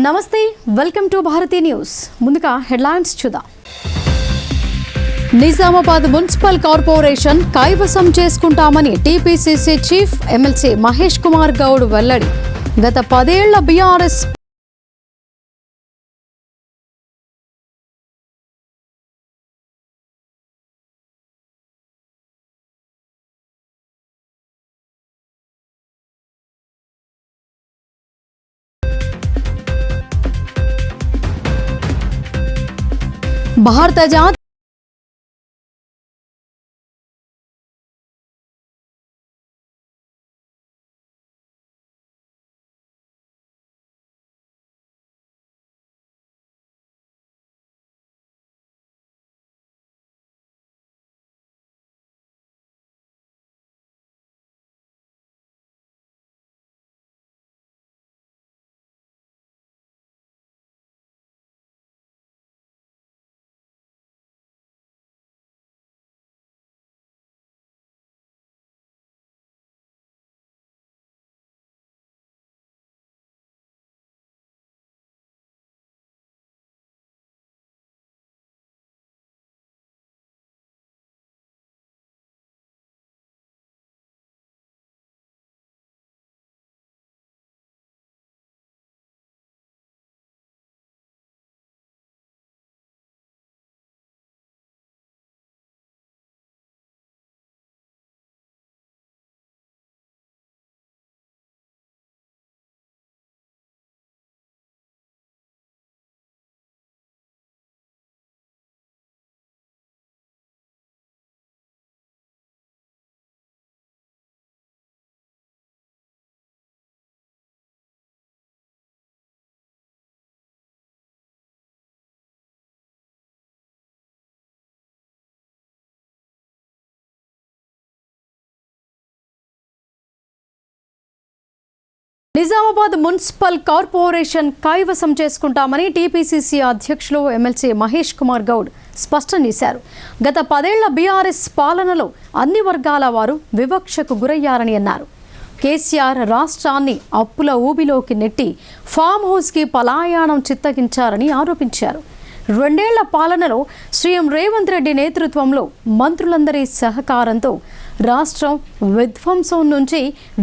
నమస్తే, welcome to Bharati news. ముందుగా headlines చూద్దాం. నిజామాబాద్ మున్సిపల్ కార్పొరేషన్ కైవసం చేసుకుంటామని TPCC chief MLC Mahesh Kumar Goud వెల్లడి. గత 10 ఏళ్ల బీఆర్ఎస్ భారత జాతీయ నిజామాబాద్ మున్సిపల్ కార్పొరేషన్ కైవసం చేసుకుంటామని టీపీసీసీ అధ్యక్షులు ఎమ్మెల్సీ మహేష్ కుమార్ గౌడ్ స్పష్టం చేశారు. గత 10 ఏళ్ల బీఆర్ఎస్ పాలనలో అన్ని వర్గాల వారు వివక్షకు గురయ్యారని అన్నారు. కేసీఆర్ రాష్ట్రాన్ని అప్పుల ఊబిలోకి నెట్టి ఫామ్ హౌస్కి పలాయనం చిత్తగించారని ఆరోపించారు. 2 ఏళ్ల పాలనలో సీఎం రేవంత్ రెడ్డి నేతృత్వంలో మంత్రులందరి సహకారంతో రాష్ట్రం విధ్వంసం నుంచి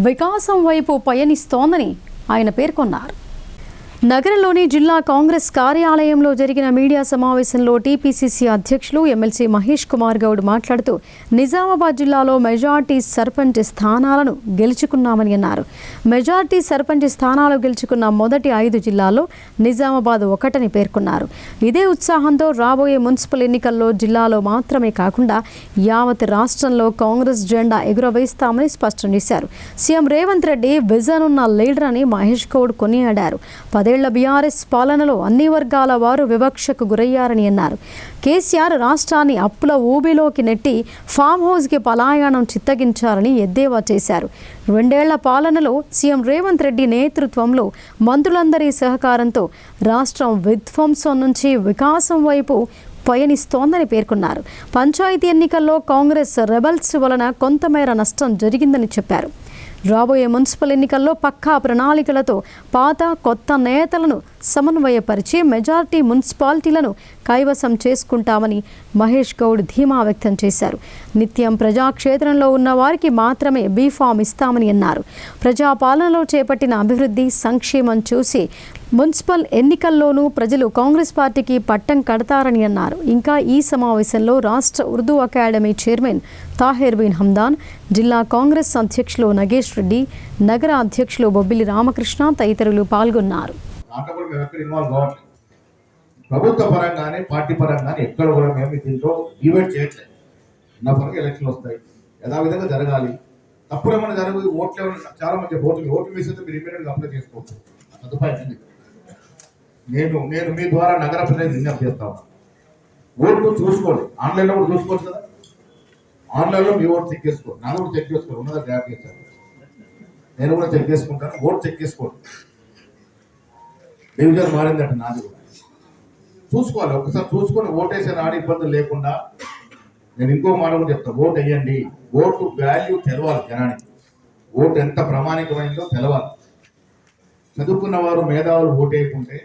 వికాసం వైపు పయనిస్తోందని ఆయన పేర్కొన్నారు. నగరంలోని జిల్లా కాంగ్రెస్ కార్యాలయంలో జరిగిన మీడియా సమావేశంలో టీపీసీసీ అధ్యక్షులు ఎమ్మెల్సీ మహేష్ కుమార్ గౌడ్ మాట్లాడుతూ నిజామాబాద్ జిల్లాలో మెజార్టీ సర్పంచ్ స్థానాలను గెలుచుకున్నామని అన్నారు. మెజార్టీ సర్పంచ్ స్థానాలు గెలుచుకున్న మొదటి 5 జిల్లాల్లో నిజామాబాద్ ఒకటని పేర్కొన్నారు. ఇదే ఉత్సాహంతో రాబోయే మున్సిపల్ ఎన్నికల్లో జిల్లాలో మాత్రమే కాకుండా యావత్ రాష్ట్రంలో కాంగ్రెస్ జెండా ఎగురవేస్తామని స్పష్టం చేశారు. సీఎం రేవంత్ రెడ్డి విజన్ ఉన్న లీడర్ అని మహేష్ గౌడ్ కొనియాడారు. 10 ఏళ్ల బీఆర్ఎస్ పాలనలో అన్ని వర్గాల వారు వివక్షకు గురయ్యారని అన్నారు. కేసీఆర్ రాష్ట్రాన్ని అప్పుల ఊబిలోకి నెట్టి ఫామ్ హౌస్కి పలాయనం చిత్తగించారని ఎద్దేవా చేశారు. 2 ఏళ్ల పాలనలో సీఎం రేవంత్ రెడ్డి నేతృత్వంలో మంత్రులందరి సహకారంతో రాష్ట్రం విధ్వంసం నుంచి వికాసం వైపు పయనిస్తోందని పేర్కొన్నారు. పంచాయతీ ఎన్నికల్లో కాంగ్రెస్ రెబల్స్ వలన కొంతమేర నష్టం జరిగిందని చెప్పారు. రాబోయే మున్సిపల్ ఎన్నికల్లో పక్కా ప్రణాళికలతో పాత కొత్త నేతలను సమన్వయపరిచి మెజార్టీ మున్సిపాలిటీలను కైవసం చేసుకుంటామని మహేష్ గౌడ్ ధీమా వ్యక్తం చేశారు. నిత్యం ప్రజాక్షేత్రంలో ఉన్న వారికి మాత్రమే బీఫామ్ ఇస్తామని అన్నారు. ప్రజాపాలనలో చేపట్టిన అభివృద్ధి సంక్షేమం చూసి మున్సిపల్ ఎన్నికల్లోనూ ప్రజలు కాంగ్రెస్ పార్టీకి పట్టం కడతారని అన్నారు. ఇంకా ఈ సమావేశంలో రాష్ట్ర ఉర్దూ అకాడమీ చైర్మన్ తాహిర్ బిన్ హమ్దాన్, జిల్లా కాంగ్రెస్ అధ్యక్షులు నగేష్ రెడ్డి, నగర అధ్యక్షులు బొబ్బిలి రామకృష్ణ తదితరులు పాల్గొన్నారు. ప్రభుత్వ పరంగానే పార్టీ పరంగానే ఎక్కడ కూడా మేము దీంట్లో డిబేట్ చేయట్లేదు. నా పరంగా ఎలక్షన్లు వస్తాయి, యథావిధంగా జరగాలి. తప్పుడు ఏమైనా జరగదు. ఓట్లు చాలా మంది ఓట్లు వేసేది మీరు ఇమీడియట్గా అప్లై చేసుకోవచ్చు. సదుపాయం నేను మీ ద్వారా నగర ప్రజలకు విజ్ఞప్తి చేస్తాను. ఓట్లు చూసుకోండి, ఆన్లైన్లో కూడా చూసుకోవచ్చు కదా. ఆన్లైన్లో మీ ఓటు చెక్ చేసుకోండి, నాది కూడా చెక్ చేసుకోండి. ఉన్నదా గ్యాప్ చేశాను, నేను కూడా చెక్ చేసుకుంటాను. ఓటు చెక్ చేసుకోండి. డివిజన్ మారిందంటే నాది కూడా చూసుకోవాలి. ఒకసారి చూసుకొని ఓటేసే నాడు ఇబ్బందులు లేకుండా. నేను ఇంకో మాట కూడా చెప్తాను, ఓటు వేయండి. ఓటు వాల్యూ తెలవాలి జనానికి. ఓటు ఎంత ప్రామాణికమైందో తెలవాలి. చదువుకున్న వారు మేధావులు ఓటేయకుంటే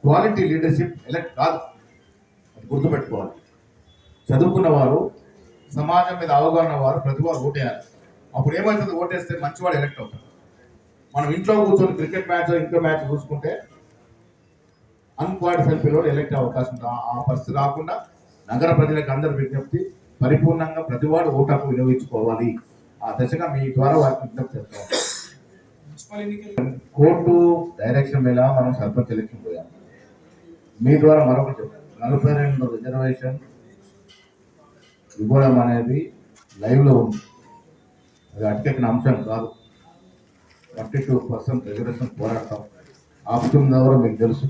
క్వాలిటీ లీడర్షిప్ ఎలక్ట్ కాదు, అది గుర్తుపెట్టుకోవాలి. చదువుకున్న వారు, సమాజం మీద అవగాహన వారు ప్రతి వారు ఓటేయాలి. అప్పుడు ఏమవుతుంది, ఓటేస్తే మంచివాడు ఎలక్ట్ అవుతాడు. మనం ఇంట్లో కూర్చొని క్రికెట్ మ్యాచ్ ఇంకో మ్యాచ్ చూసుకుంటే అన్క్వాలిఫైడ్ పిల్లలు ఎలక్ట్ అయ్యే అవకాశం ఉంటుంది. ఆ పరిస్థితి రాకుండా నగర ప్రజలకు అందరి విజ్ఞప్తి, పరిపూర్ణంగా ప్రతివాడు ఓటు హక్కు వినియోగించుకోవాలి. ఆ దశగా మీ ద్వారా వారికి విజ్ఞప్తి చేస్తాం. కోర్టు డైరెక్షన్ మీద మనం సర్పంచ్ ఎలక్షన్ పోయాం. మీ ద్వారా మరొకటి చెప్పాను, 42 రిజర్వేషన్ ఇవ్వడం అనేది లైవ్లో ఉంది, అది అటకెక్కిన అంశం కాదు. 32% రిజర్వేషన్ పోరాడతాం, ఆపుతుందెవరో మీకు తెలుసు.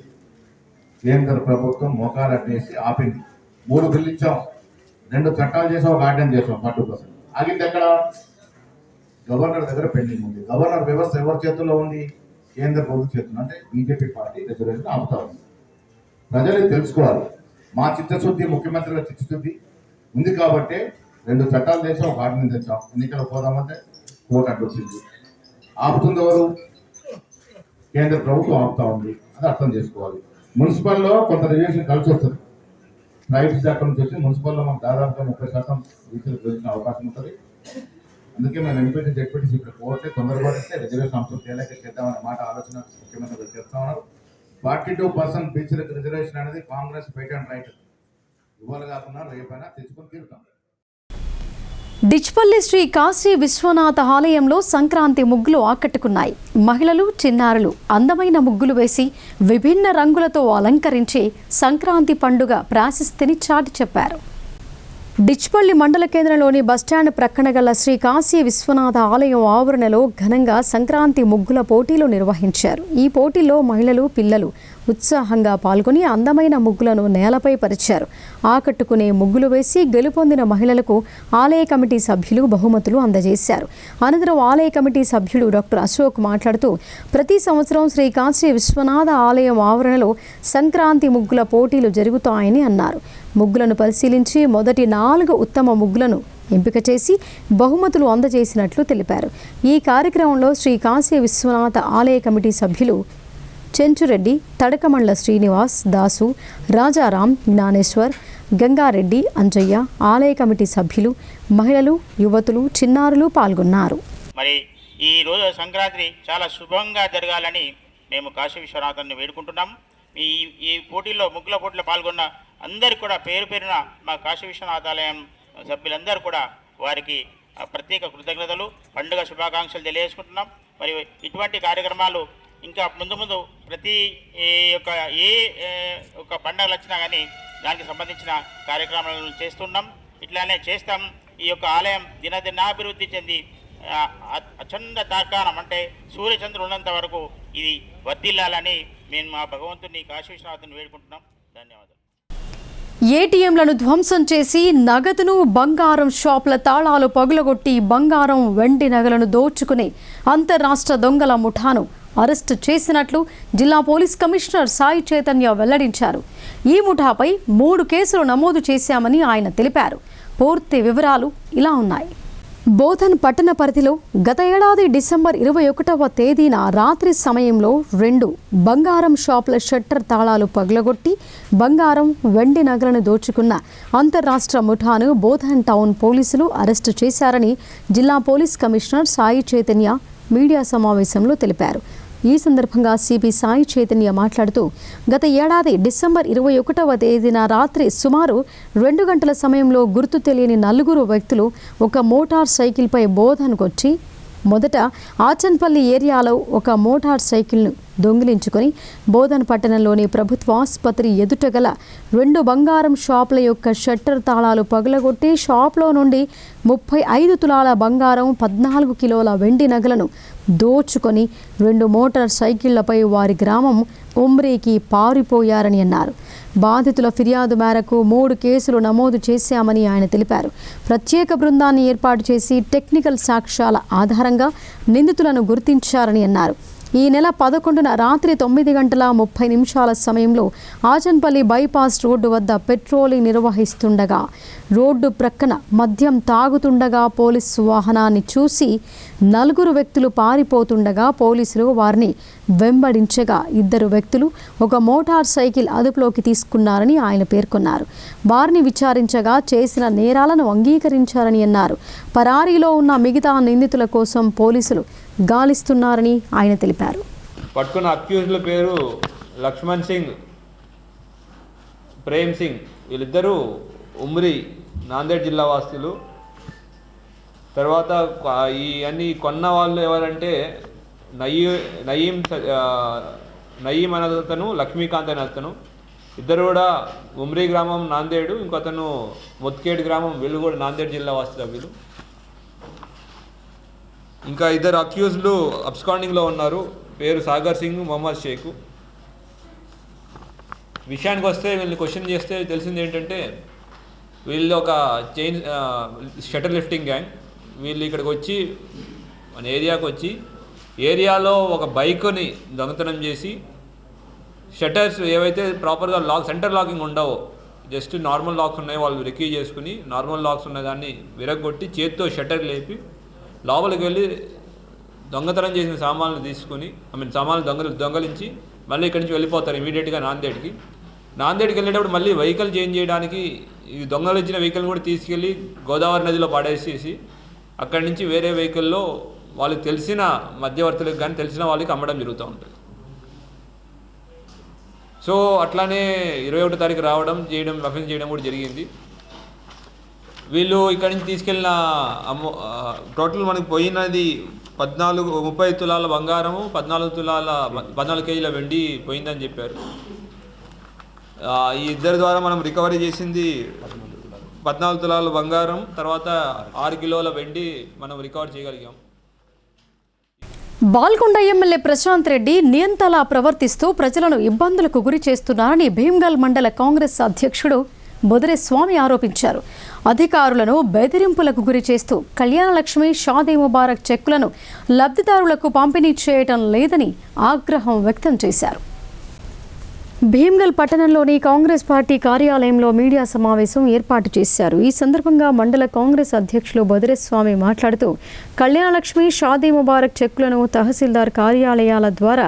కేంద్ర ప్రభుత్వం మోకాలు అడ్డేసి ఆపింది. 3 బిల్లు ఇచ్చాం, 2 చట్టాలు చేసాం, ఒక ఆర్డినెన్స్ చేసాం. 40% ఆగింది ఎక్కడ? గవర్నర్ దగ్గర పెండింగ్ ఉంది. గవర్నర్ వ్యవస్థ ఎవరి చేతుల్లో ఉంది? కేంద్ర ప్రభుత్వం చేతుల్లో. అంటే బీజేపీ పార్టీ రిజర్వేషన్ ఆపుతా ఉంది. ప్రజలు తెలుసుకోవాలి, మా చిత్తశుద్ధి, ముఖ్యమంత్రి గారి చిత్తశుద్ధి ఉంది కాబట్టి 2 చట్టాలు చేసాం, ఒక ఆర్డినెన్స్ తెచ్చాం. ఎన్నికలు పోదామంటే కోర్టు అడ్డొచ్చింది. ఆపుతుంది ఎవరు? కేంద్ర ప్రభుత్వం ఆపుతా ఉంది. అది అర్థం చేసుకోవాలి. మున్సిపల్లో కొంత రిజర్వేషన్ కలిసి వస్తుంది, ప్రైవేట్ శాఖ నుంచి వచ్చి మున్సిపల్లో మనకు దాదాపుగా 30% రీచులు పెంచిన అవకాశం ఉంటుంది. అందుకే మేము ఎంపీటీ జెడ్పీటీసీ ఇప్పుడు కోర్టే తొందరపడితే రిజర్వేషన్ అంశం తేలేక చేద్దామనే మాట ఆలోచన ముఖ్యమంత్రి గారు చేస్తా ఉన్నారు. 42% బీసీలకు రిజర్వేషన్ అనేది కాంగ్రెస్ పేటెంట్ రైట్, ఇవాళ కాకుండా రేపైనా తెచ్చుకొని తీరుతాం. డిచ్పల్లి శ్రీ కాశీ విశ్వనాథ ఆలయంలో సంక్రాంతి ముగ్గులు ఆకట్టుకున్నాయి. మహిళలు, చిన్నారులు అందమైన ముగ్గులు వేసి విభిన్న రంగులతో అలంకరించి సంక్రాంతి పండుగ ప్రాశస్త్యాన్ని చాటి చెప్పారు. డిచ్పల్లి మండల కేంద్రంలోని బస్టాండ్ ప్రక్కన గల శ్రీ కాశీ విశ్వనాథ ఆలయం ఆవరణలో ఘనంగా సంక్రాంతి ముగ్గుల పోటీలు నిర్వహించారు. ఈ పోటీల్లో మహిళలు, పిల్లలు ఉత్సాహంగా పాల్గొని అందమైన ముగ్గులను నేలపై పరిచారు. ఆకట్టుకునే ముగ్గులు వేసి గెలుపొందిన మహిళలకు ఆలయ కమిటీ సభ్యులు బహుమతులు అందజేశారు. అనంతరం ఆలయ కమిటీ సభ్యుడు డాక్టర్ అశోక్ మాట్లాడుతూ, ప్రతి సంవత్సరం శ్రీ కాశీ విశ్వనాథ ఆలయం ఆవరణలో సంక్రాంతి ముగ్గుల పోటీలు జరుగుతాయని అన్నారు. ముగ్గులను పరిశీలించి మొదటి 4 ఉత్తమ ముగ్గులను ఎంపిక చేసి బహుమతులు అందజేసినట్లు తెలిపారు. ఈ కార్యక్రమంలో శ్రీ కాశీ విశ్వనాథ ఆలయ కమిటీ సభ్యులు చెంచురెడ్డి, తడకమండ్ల శ్రీనివాస్, దాసు, రాజారాం, జ్ఞానేశ్వర్, గంగారెడ్డి, అంజయ్య, ఆలయ కమిటీ సభ్యులు, మహిళలు, యువతులు, చిన్నారులు పాల్గొన్నారు. మరి ఈ రోజు సంక్రాంతి చాలా శుభంగా జరగాలని మేము కాశీ విశ్వనాథాన్ని వేడుకుంటున్నాం. ఈ పోటీల్లో, ముగ్గుల పోటీలో పాల్గొన్న అందరికీ కూడా పేరు పేరున మా కాశీ విశ్వనాథాలయం సభ్యులందరూ కూడా వారికి ప్రత్యేక కృతజ్ఞతలు, పండుగ శుభాకాంక్షలు తెలియజేసుకుంటున్నాం. మరి ఇటువంటి కార్యక్రమాలు ఇంకా ముందు ముందు ప్రతి ఒక పండుగలు వచ్చినా కానీ దానికి సంబంధించిన కార్యక్రమాలను చేస్తున్నాం, ఇట్లానే చేస్తాం. ఈ యొక్క ఆలయం దినదినాభివృద్ధి చెంది అచంద తాకానం అంటే సూర్యచంద్రులు ఉన్నంత వరకు ఇది వర్ధిల్లాలని మేము మా భగవంతుని కాశీ విశ్వనాథుని వేడుకుంటున్నాం. ధన్యవాదాలు. ఏటీఎంలను ధ్వంసం చేసి నగదును, బంగారం షాపుల తాళాలు పగులగొట్టి బంగారం, వెండి నగలను దోచుకునే అంతర్రాష్ట్ర దొంగల ముఠాను అరెస్టు చేసినట్లు జిల్లా పోలీస్ కమిషనర్ సాయి చైతన్య వెల్లడించారు. ఈ ముఠాపై 3 కేసులు నమోదు చేశామని ఆయన తెలిపారు. పూర్తి వివరాలు ఇలా ఉన్నాయి. బోధన్ పట్టణ పరిధిలో గత ఏడాది డిసెంబర్ 21వ తేదీన రాత్రి సమయంలో 2 బంగారం షాపుల షట్టర్ తాళాలు పగలగొట్టి బంగారం, వెండి నగలను దోచుకున్న అంతర్రాష్ట్ర ముఠాను బోధన్ టౌన్ పోలీసులు అరెస్టు చేశారని జిల్లా police commissioner Sai Chaitanya media సమావేశంలో తెలిపారు. ఈ సందర్భంగా సిపి సాయి చైతన్య మాట్లాడుతూ, గత ఏడాది డిసెంబర్ 21వ తేదీన రాత్రి సుమారు 2 గంటల సమయంలో గుర్తు తెలియని 4 వ్యక్తులు ఒక మోటార్ సైకిల్పై బోధన్కొచ్చి మొదట ఆచన్పల్లి ఏరియాలో ఒక మోటార్ సైకిల్ను దొంగిలించుకొని బోధన్ పట్టణంలోని ప్రభుత్వ ఆసుపత్రి ఎదుట గల 2 బంగారం షాపుల యొక్క షట్టర్ తాళాలు పగలగొట్టి షాప్లో నుండి 35 తులాల బంగారం, 14 కిలోల వెండి నగలను దోచుకొని 2 మోటార్ సైకిళ్లపై వారి గ్రామం ఉమ్రీకి పారిపోయారని అన్నారు. బాధితుల ఫిర్యాదు మేరకు 3 కేసులు నమోదు చేశామని ఆయన తెలిపారు. ప్రత్యేక బృందాన్ని ఏర్పాటు చేసి టెక్నికల్ సాక్ష్యాల ఆధారంగా నిందితులను గుర్తించారని అన్నారు. ఈ నెల 11న రాత్రి 9:30 సమయంలో ఆచన్పల్లి బైపాస్ రోడ్డు వద్ద పెట్రోలింగ్ నిర్వహిస్తుండగా రోడ్డు ప్రక్కన మద్యం తాగుతుండగా పోలీసు వాహనాన్ని చూసి 4 వ్యక్తులు పారిపోతుండగా పోలీసులు వారిని వెంబడించగా 2 వ్యక్తులు ఒక మోటార్ సైకిల్ అదుపులోకి తీసుకున్నారని ఆయన పేర్కొన్నారు. వారిని విచారించగా చేసిన నేరాలను అంగీకరించారని అన్నారు. పరారీలో ఉన్న మిగతా నిందితుల కోసం పోలీసులు గాలిస్తున్నారని ఆయన తెలిపారు. పట్టుకున్న అక్యూజ్ల పేరు లక్ష్మణ్ సింగ్, ప్రేమ్ సింగ్. వీళ్ళిద్దరూ ఉమ్రి నాందేడ్ జిల్లా వాసులు. తర్వాత ఈ అన్ని కొన్న వాళ్ళు ఎవరంటే నయీం అనే అతను, లక్ష్మీకాంత్ అనే అతను. ఇద్దరు కూడా ఉమ్రి గ్రామం నాందేడు, ఇంకొతను మొత్కేడ్ గ్రామం, వీళ్ళు కూడా నాందేడ్ జిల్లా వాసులు వీళ్ళు. ఇంకా 2 అక్యూజ్లు అబ్స్కాండింగ్లో ఉన్నారు. పేరు సాగర్ సింగ్, మొహమ్మద్ షేక్. విషయానికి వస్తే వీళ్ళని క్వశ్చన్ చేస్తే తెలిసింది ఏంటంటే వీళ్ళు ఒక చైన్ షటర్ లిఫ్టింగ్ గ్యాంగ్. వీళ్ళు ఇక్కడికి వచ్చి మన ఏరియాకి వచ్చి ఏరియాలో ఒక బైక్ని దొంగతనం చేసి షటర్స్ ఏవైతే ప్రాపర్గా సెంటర్ లాకింగ్ ఉండవో, జస్ట్ నార్మల్ లాక్స్ ఉన్నాయి, వాళ్ళు రికీ చేసుకుని నార్మల్ లాక్స్ ఉన్న దాన్ని విరగొట్టి చేత్తో షటర్ లేపి లోపలికి వెళ్ళి దొంగతనం చేసిన సామాన్లు తీసుకుని సామాన్లు దొంగలించి మళ్ళీ ఇక్కడి నుంచి వెళ్ళిపోతారు ఇమీడియట్గా నాందేడ్కి వెళ్ళేటప్పుడు మళ్ళీ వెహికల్ చేంజ్ చేయడానికి ఈ దొంగలించిన వెహికల్ కూడా తీసుకెళ్ళి గోదావరి నదిలో పడేసేసి అక్కడి నుంచి వేరే వెహికల్లో వాళ్ళకి తెలిసిన మధ్యవర్తులకు కానీ తెలిసిన వాళ్ళకి అమ్మడం జరుగుతూ ఉంటుంది. సో అట్లానే 21వ తారీఖు రావడం అఫెన్స్ చేయడం కూడా జరిగింది. వీళ్ళు ఇక్కడి నుంచి తీసుకెళ్ళిన టోటల్ మనకు పోయినది 30 తులాల బంగారము, 14 కేజీల వెండి పోయిందని చెప్పారు. ఈ ఇద్దరి ద్వారా మనం రికవరీ చేసింది 14 తులాల బంగారం, తర్వాత 6 కిలోల వెండి మనం రికవర్ చేయగలిగాం. బాల్కొండ ఎమ్మెల్యే ప్రశాంత్ రెడ్డి నియంతలా ప్రవర్తిస్తూ ప్రజలను ఇబ్బందులకు గురి చేస్తున్నారని భీమ్గల్ మండల కాంగ్రెస్ అధ్యక్షుడు బొదరే స్వామి ఆరోపించారు. అధికారులను బెదిరింపులకు గురి చేస్తూ కళ్యాణలక్ష్మి, షాదీ ముబారక్ చెక్కులను లబ్ధిదారులకు పంపిణీ చేయటం లేదని ఆగ్రహం వ్యక్తం చేశారు. భీమ్గల్ పట్టణంలోని కాంగ్రెస్ పార్టీ కార్యాలయంలో మీడియా సమావేశం ఏర్పాటు చేశారు. ఈ సందర్భంగా మండల కాంగ్రెస్ అధ్యక్షులు బొదరేస్వామి మాట్లాడుతూ కళ్యాణలక్ష్మి, షాదీ ముబారక్ చెక్కులను తహసీల్దార్ కార్యాలయాల ద్వారా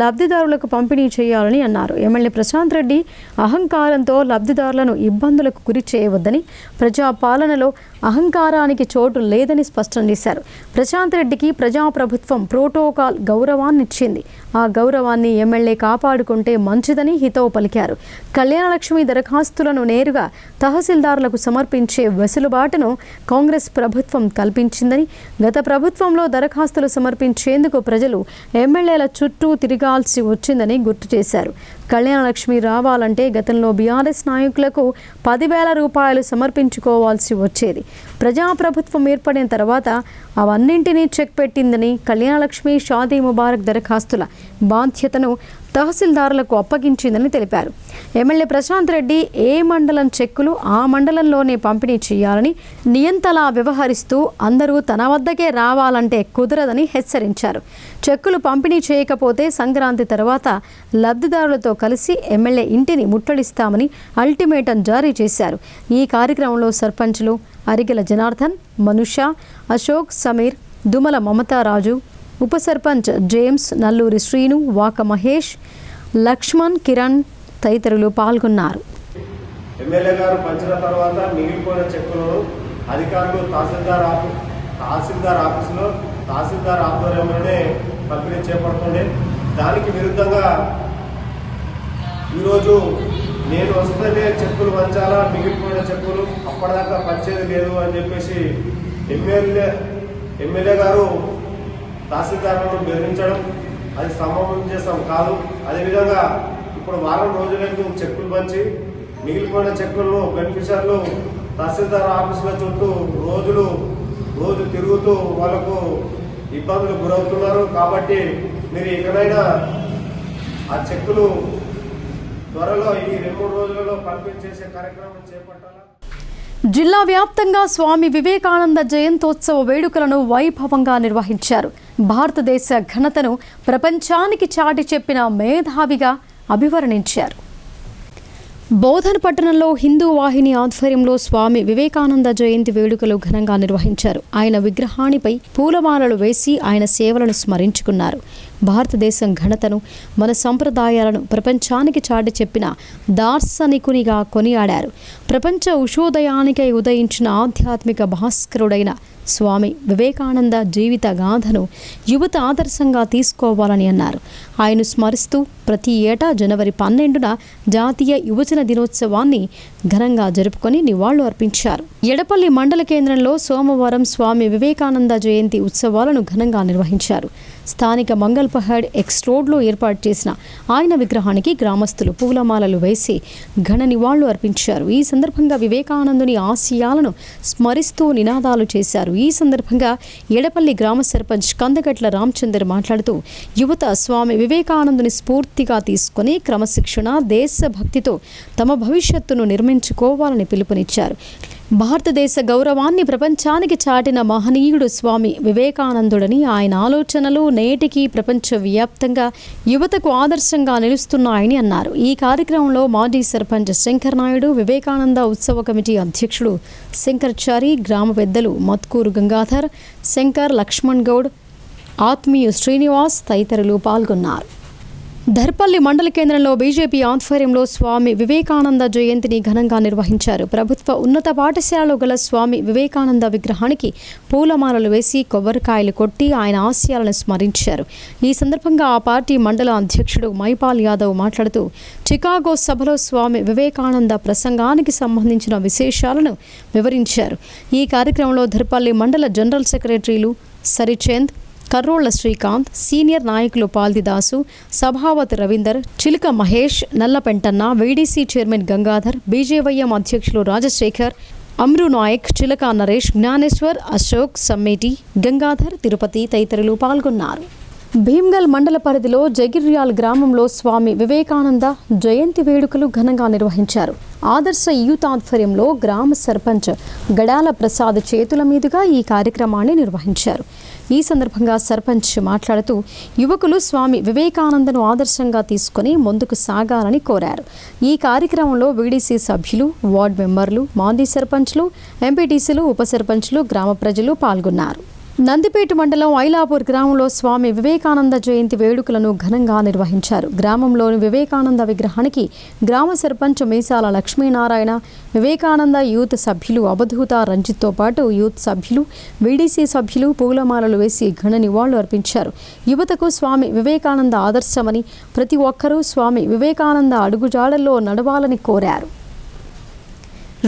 లబ్ధిదారులకు పంపిణీ చేయాలని అన్నారు. ఎమ్మెల్యే ప్రశాంత్ రెడ్డి అహంకారంతో లబ్ధిదారులను ఇబ్బందులకు గురి చేయవద్దని, ప్రజాపాలనలో అహంకారానికి చోటు లేదని స్పష్టం చేశారు. ప్రశాంత్ రెడ్డికి ప్రజాప్రభుత్వం ప్రోటోకాల్ గౌరవాన్నిచ్చింది. ఆ గౌరవాన్ని ఎమ్మెల్యే కాపాడుకుంటే మంచిదని హితవు పలికారు. కళ్యాణలక్ష్మి దరఖాస్తులను నేరుగా తహసీల్దారులకు సమర్పించే వెసులుబాటును కాంగ్రెస్ ప్రభుత్వం కల్పించిందని, గత ప్రభుత్వంలో దరఖాస్తులు సమర్పించేందుకు ప్రజలు ఎమ్మెల్యేల చుట్టూ తిరగాల్సి వచ్చిందని గుర్తు చేశారు. కళ్యాణలక్ష్మి రావాలంటే గతంలో బీఆర్ఎస్ నాయకులకు 10,000 రూపాయలు సమర్పించుకోవాల్సి వచ్చేది. ప్రజాప్రభుత్వం ఏర్పడిన తర్వాత అవన్నింటినీ చెక్ పెట్టిందని, కళ్యాణలక్ష్మి, షాదీ ముబారక్ దరఖాస్తుల బాధ్యతను తహసీల్దారులకు అప్పగించిందని తెలిపారు. ఎమ్మెల్యే ప్రశాంత్ రెడ్డి ఏ మండలం చెక్కులు ఆ మండలంలోనే పంపిణీ చేయాలని నియంతలా వ్యవహరిస్తూ అందరూ తన వద్దకే రావాలంటే కుదరదని హెచ్చరించారు. చెక్కులు పంపిణీ చేయకపోతే సంక్రాంతి తర్వాత లబ్ధిదారులతో కలిసి ఎమ్మెల్యే ఇంటిని ముట్టడిస్తామని అల్టిమేటం జారీ చేశారు. ఈ కార్యక్రమంలో సర్పంచ్లు అరిగెల జనార్దన్, మనుష, అశోక్, సమీర్, దుమల మమతారాజు, ఉప సర్పంచ్ జేమ్స్, నల్లూరి శ్రీను, వాక మహేష్, లక్ష్మణ్, కిరణ్ తదితరులు పాల్గొన్నారు. ఎమ్మెల్యే గారు పంచిన తర్వాత మిగిలిపోయిన చెక్కులను అధికారులు తహసీల్దార్ ఆఫీసులో తహసీల్దార్ ఆధ్వర్యంలోనే పంపిణీ చేపడుతుండే. దానికి విరుద్ధంగా ఈరోజు నేను వస్తేనే చెక్కులు పంచాలా, మిగిలిపోయిన చెక్కులు అప్పటిదాకా పంచేది లేదు అని చెప్పేసి ఎమ్మెల్యే గారు తహసీల్దారులను బెదిరించడం అది సమంజసం కాదు. అదేవిధంగా ఇప్పుడు వారం రోజులకు చెక్కులు పంచి మిగిలిపోయిన చెక్కులను బెనిఫిషియర్లు తహసీల్దార్ ఆఫీసుల చుట్టూ రోజు తిరుగుతూ వాళ్ళకు ఇబ్బందులు గురవుతున్నారు. కాబట్టి మీరు ఎక్కడైనా ఆ చెక్కులు త్వరలో ఈ 2-3 రోజులలో పంపిణీ చేసే కార్యక్రమం చేపట్టాలా. జిల్లా వ్యాప్తంగా స్వామి వివేకానంద జయంతోత్సవ వేడుకలను వైభవంగా నిర్వహించారు. భారతదేశ ఘనతను ప్రపంచానికి చాటి చెప్పిన మేధావిగా అభివర్ణించారు. బోధన్ పట్టణంలో హిందూ వాహిని ఆధ్వర్యంలో స్వామి వివేకానంద జయంతి వేడుకలు ఘనంగా నిర్వహించారు. ఆయన విగ్రహానిపై పూలమాలలు వేసి ఆయన సేవలను స్మరించుకున్నారు. భారతదేశం ఘనతను, మన సంప్రదాయాలను ప్రపంచానికి చాటి చెప్పిన దార్శనికునిగా కొనియాడారు. ప్రపంచ ఉషోదయానికై ఉదయించిన ఆధ్యాత్మిక భాస్కరుడైన స్వామి వివేకానంద జీవిత గాథను యువత ఆదర్శంగా తీసుకోవాలని అన్నారు. ఆయన స్మరిస్తూ ప్రతి ఏటా జనవరి 12న జాతీయ యువజన దినోత్సవాన్ని ఘనంగా జరుపుకొని నివాళులు అర్పించారు. ఎడపల్లి మండల కేంద్రంలో సోమవారం స్వామి వివేకానంద జయంతి ఉత్సవాలను ఘనంగా నిర్వహించారు. స్థానిక మంగళపహాడ్ ఎక్స్ రోడ్లో ఏర్పాటు చేసిన ఆయన విగ్రహానికి గ్రామస్తులు పూలమాలలు వేసి ఘన నివాళులు అర్పించారు. ఈ సందర్భంగా వివేకానందుని ఆశయాలను స్మరిస్తూ నినాదాలు చేశారు. ఈ సందర్భంగా ఎడపల్లి గ్రామ సర్పంచ్ కందగట్ల రామచందర్ మాట్లాడుతూ యువత స్వామి వివేకానందుని స్ఫూర్తిగా తీసుకుని క్రమశిక్షణ, దేశభక్తితో తమ భవిష్యత్తును నిర్మించుకోవాలని పిలుపునిచ్చారు. భారతదేశ గౌరవాన్ని ప్రపంచానికి చాటిన మహనీయుడు స్వామి వివేకానందుడని, ఆయన ఆలోచనలు నేటికి ప్రపంచవ్యాప్తంగా యువతకు ఆదర్శంగా నిలుస్తున్నాయని అన్నారు. ఈ కార్యక్రమంలో మాజీ సర్పంచ్ శంకర్ నాయుడు, వివేకానంద ఉత్సవ కమిటీ అధ్యక్షుడు శంకర్చారి, గ్రామ పెద్దలు మత్కూరు గంగాధర్, శంకర్, లక్ష్మణ్ గౌడ్, ఆత్మీయు శ్రీనివాస్ తదితరులు పాల్గొన్నారు. ధర్పల్లి మండల కేంద్రంలో బీజేపీ ఆధ్వర్యంలో స్వామి వివేకానంద జయంతిని ఘనంగా నిర్వహించారు. ప్రభుత్వ ఉన్నత పాఠశాలలో గల స్వామి వివేకానంద విగ్రహానికి పూలమాలలు వేసి కొబ్బరికాయలు కొట్టి ఆయన ఆశయాలను స్మరించారు. ఈ సందర్భంగా ఆ పార్టీ మండల అధ్యక్షుడు మైపాల్ యాదవ్ మాట్లాడుతూ చికాగో సభలో స్వామి వివేకానంద ప్రసంగానికి సంబంధించిన విశేషాలను వివరించారు. ఈ కార్యక్రమంలో ధర్పల్లి మండల జనరల్ సెక్రటరీలు సరిచంద్, కర్రోళ్ల శ్రీకాంత్, సీనియర్ నాయకులు పాల్దిదాసు, Sabhavathi Ravinder, Chiluka Mahesh, Nallapentanna, VDC chairman Gangadhar, BJYM అధ్యక్షులు రాజశేఖర్, అమ్రు నాయక్, చిలక నరేష్, జ్ఞానేశ్వర్, అశోక్, సమ్మేటి, గంగాధర్, తిరుపతి తదితరులు పాల్గొన్నారు. భీమ్గల్ మండల పరిధిలో జగిర్యాల్ గ్రామంలో స్వామి వివేకానంద జయంతి వేడుకలు ఘనంగా నిర్వహించారు. ఆదర్శ యూత్ ఆధ్వర్యంలో గ్రామ సర్పంచ్ గడాల ప్రసాద్ చేతుల మీదుగా ఈ కార్యక్రమాన్ని నిర్వహించారు. ఈ సందర్భంగా సర్పంచ్ మాట్లాడుతూ యువకులు స్వామి వివేకానందను ఆదర్శంగా తీసుకుని ముందుకు సాగాలని కోరారు. ఈ కార్యక్రమంలో వీడీసీ సభ్యులు, వార్డు మెంబర్లు, మాజీ సర్పంచ్లు, ఎంపీటీసీలు, ఉప సర్పంచ్లు, గ్రామ ప్రజలు పాల్గొన్నారు. నందిపేట మండలం ఐలాపూర్ గ్రామంలో స్వామి వివేకానంద జయంతి వేడుకలను ఘనంగా నిర్వహించారు. గ్రామంలోని వివేకానంద విగ్రహానికి గ్రామ సర్పంచ్ మీసాల లక్ష్మీనారాయణ, వివేకానంద యూత్ సభ్యులు అవధూత రంజిత్తో పాటు యూత్ సభ్యులు, వీడీసీ సభ్యులు పూలమాలలు వేసి ఘన నివాళులు అర్పించారు. యువతకు స్వామి వివేకానంద ఆదర్శమని, ప్రతి ఒక్కరూ స్వామి వివేకానంద అడుగుజాడల్లో నడవాలని కోరారు.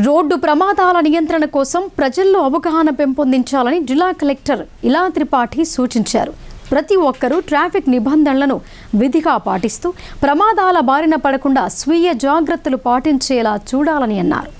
రోడ్డు ప్రమాదాల నియంత్రణ కోసం ప్రజల్లో అవగాహన పెంపొందించాలని జిల్లా కలెక్టర్ ఇలా త్రిపాఠి సూచించారు. ప్రతి ఒక్కరూ ట్రాఫిక్ నిబంధనలను విధిగా పాటిస్తూ ప్రమాదాల బారిన పడకుండా స్వీయ జాగ్రత్తలు పాటించేలా చూడాలని అన్నారు.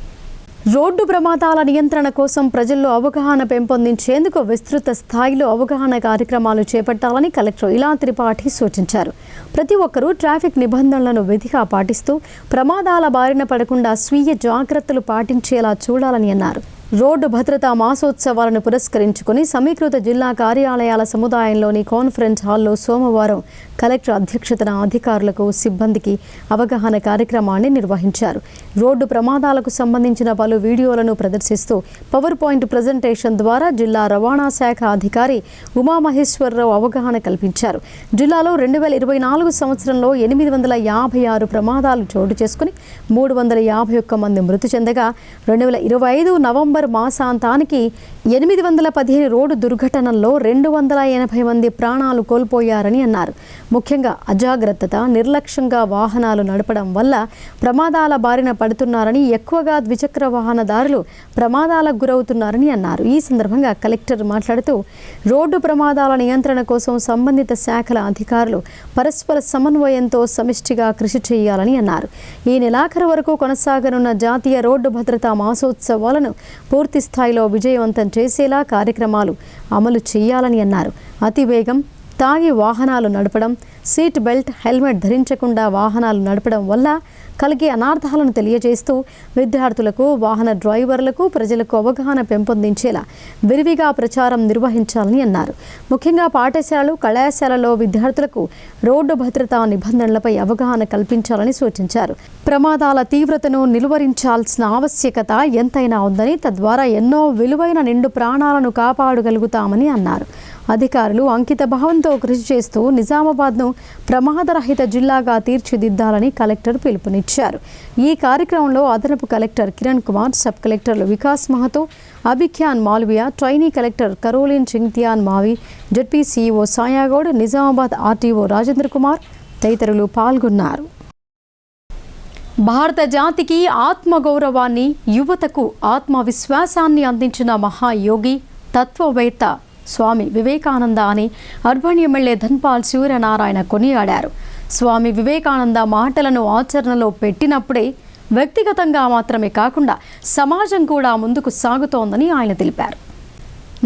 రోడ్డు ప్రమాదాల నియంత్రణ కోసం ప్రజల్లో అవగాహన పెంపొందించేందుకు విస్తృత స్థాయిలో అవగాహన కార్యక్రమాలు చేపట్టాలని కలెక్టర్ ఇలా త్రిపాఠి సూచించారు. ప్రతి ఒక్కరూ ట్రాఫిక్ నిబంధనలను విధిగా పాటిస్తూ ప్రమాదాల బారిన పడకుండా స్వీయ జాగ్రత్తలు పాటించేలా చూడాలని అన్నారు. రోడ్డు భద్రతా మాసోత్సవాలను పురస్కరించుకుని సమీకృత జిల్లా కార్యాలయాల సముదాయంలోని కాన్ఫరెన్స్ హాల్లో సోమవారం కలెక్టర్ అధ్యక్షతన అధికారులకు, సిబ్బందికి అవగాహన కార్యక్రమాన్ని నిర్వహించారు. రోడ్డు ప్రమాదాలకు సంబంధించిన పలు వీడియోలను ప్రదర్శిస్తూ పవర్ పాయింట్ ప్రజెంటేషన్ ద్వారా జిల్లా రవాణా శాఖ అధికారి ఉమామహేశ్వరరావు అవగాహన కల్పించారు. జిల్లాలో 2024 సంవత్సరంలో 856 ప్రమాదాలు చోటు చేసుకుని 351 మంది మృతి చెందగా 2025 నవంబర్ మాసాంతానికి 815 రోడ్డు దుర్ఘటనల్లో 280 మంది ప్రాణాలు కోల్పోయారని అన్నారు. ముఖ్యంగా అజాగ్రత్తత, నిర్లక్ష్యంగా వాహనాలు నడపడం వల్ల ప్రమాదాల బారిన పడుతున్నారని, ఎక్కువగా ద్విచక్ర వాహనదారులు ప్రమాదాలకు గురవుతున్నారని అన్నారు. ఈ సందర్భంగా కలెక్టర్ మాట్లాడుతూ రోడ్డు ప్రమాదాల నియంత్రణ కోసం సంబంధిత శాఖల అధికారులు పరస్పర సమన్వయంతో సమిష్టిగా కృషి చేయాలని అన్నారు. ఈ నెలాఖరు వరకు కొనసాగనున్న జాతీయ రోడ్డు భద్రతా మాసోత్సవాలను పూర్తి స్థాయిలో విజయవంతం చేసేలా కార్యక్రమాలు అమలు చేయాలని అన్నారు. అతివేగం, తాగి వాహనాలు నడపడం, సీట్ బెల్ట్, హెల్మెట్ ధరించకుండా వాహనాలు నడపడం వల్ల కలిగే అనార్థాలను తెలియజేస్తూ విద్యార్థులకు, వాహన డ్రైవర్లకు, ప్రజలకు అవగాహన పెంపొందించేలా విరివిగా ప్రచారం నిర్వహించాలని అన్నారు. ముఖ్యంగా పాఠశాలలు, కళాశాలలో విద్యార్థులకు రోడ్డు భద్రతా నిబంధనలపై అవగాహన కల్పించాలని సూచించారు. ప్రమాదాల తీవ్రతను నిలువరించాల్సిన ఆవశ్యకత ఎంతైనా ఉందని, తద్వారా ఎన్నో విలువైన నిండు ప్రాణాలను కాపాడగలుగుతామని అన్నారు. అధికారులు అంకిత భావంతో కృషి చేస్తూ నిజామాబాద్ను ప్రమాదరహిత జిల్లాగా తీర్చిదిద్దాలని కలెక్టర్ పిలుపునిచ్చారు. ఈ కార్యక్రమంలో అదనపు కలెక్టర్ కిరణ్ కుమార్, సబ్ కలెక్టర్లు Vikas Mahato, Abhikhyan Malviya, trainee collector Caroline Chingtian Mawi, ZP CEO Sayagoud, Nizamabad RTO Rajendra Kumar తదితరులు పాల్గొన్నారు. భారత జాతికి ఆత్మగౌరవాన్ని, యువతకు ఆత్మవిశ్వాసాన్ని అందించిన మహాయోగి, తత్వవేత్త స్వామి వివేకానంద అని అర్బన్ ఎమ్మెల్యే ధన్పాల్ సూర్యనారాయణ కొనియాడారు. స్వామి వివేకానంద మాటలను ఆచరణలో పెట్టినప్పుడే వ్యక్తిగతంగా మాత్రమే కాకుండా సమాజం కూడా ముందుకు సాగుతోందని ఆయన తెలిపారు.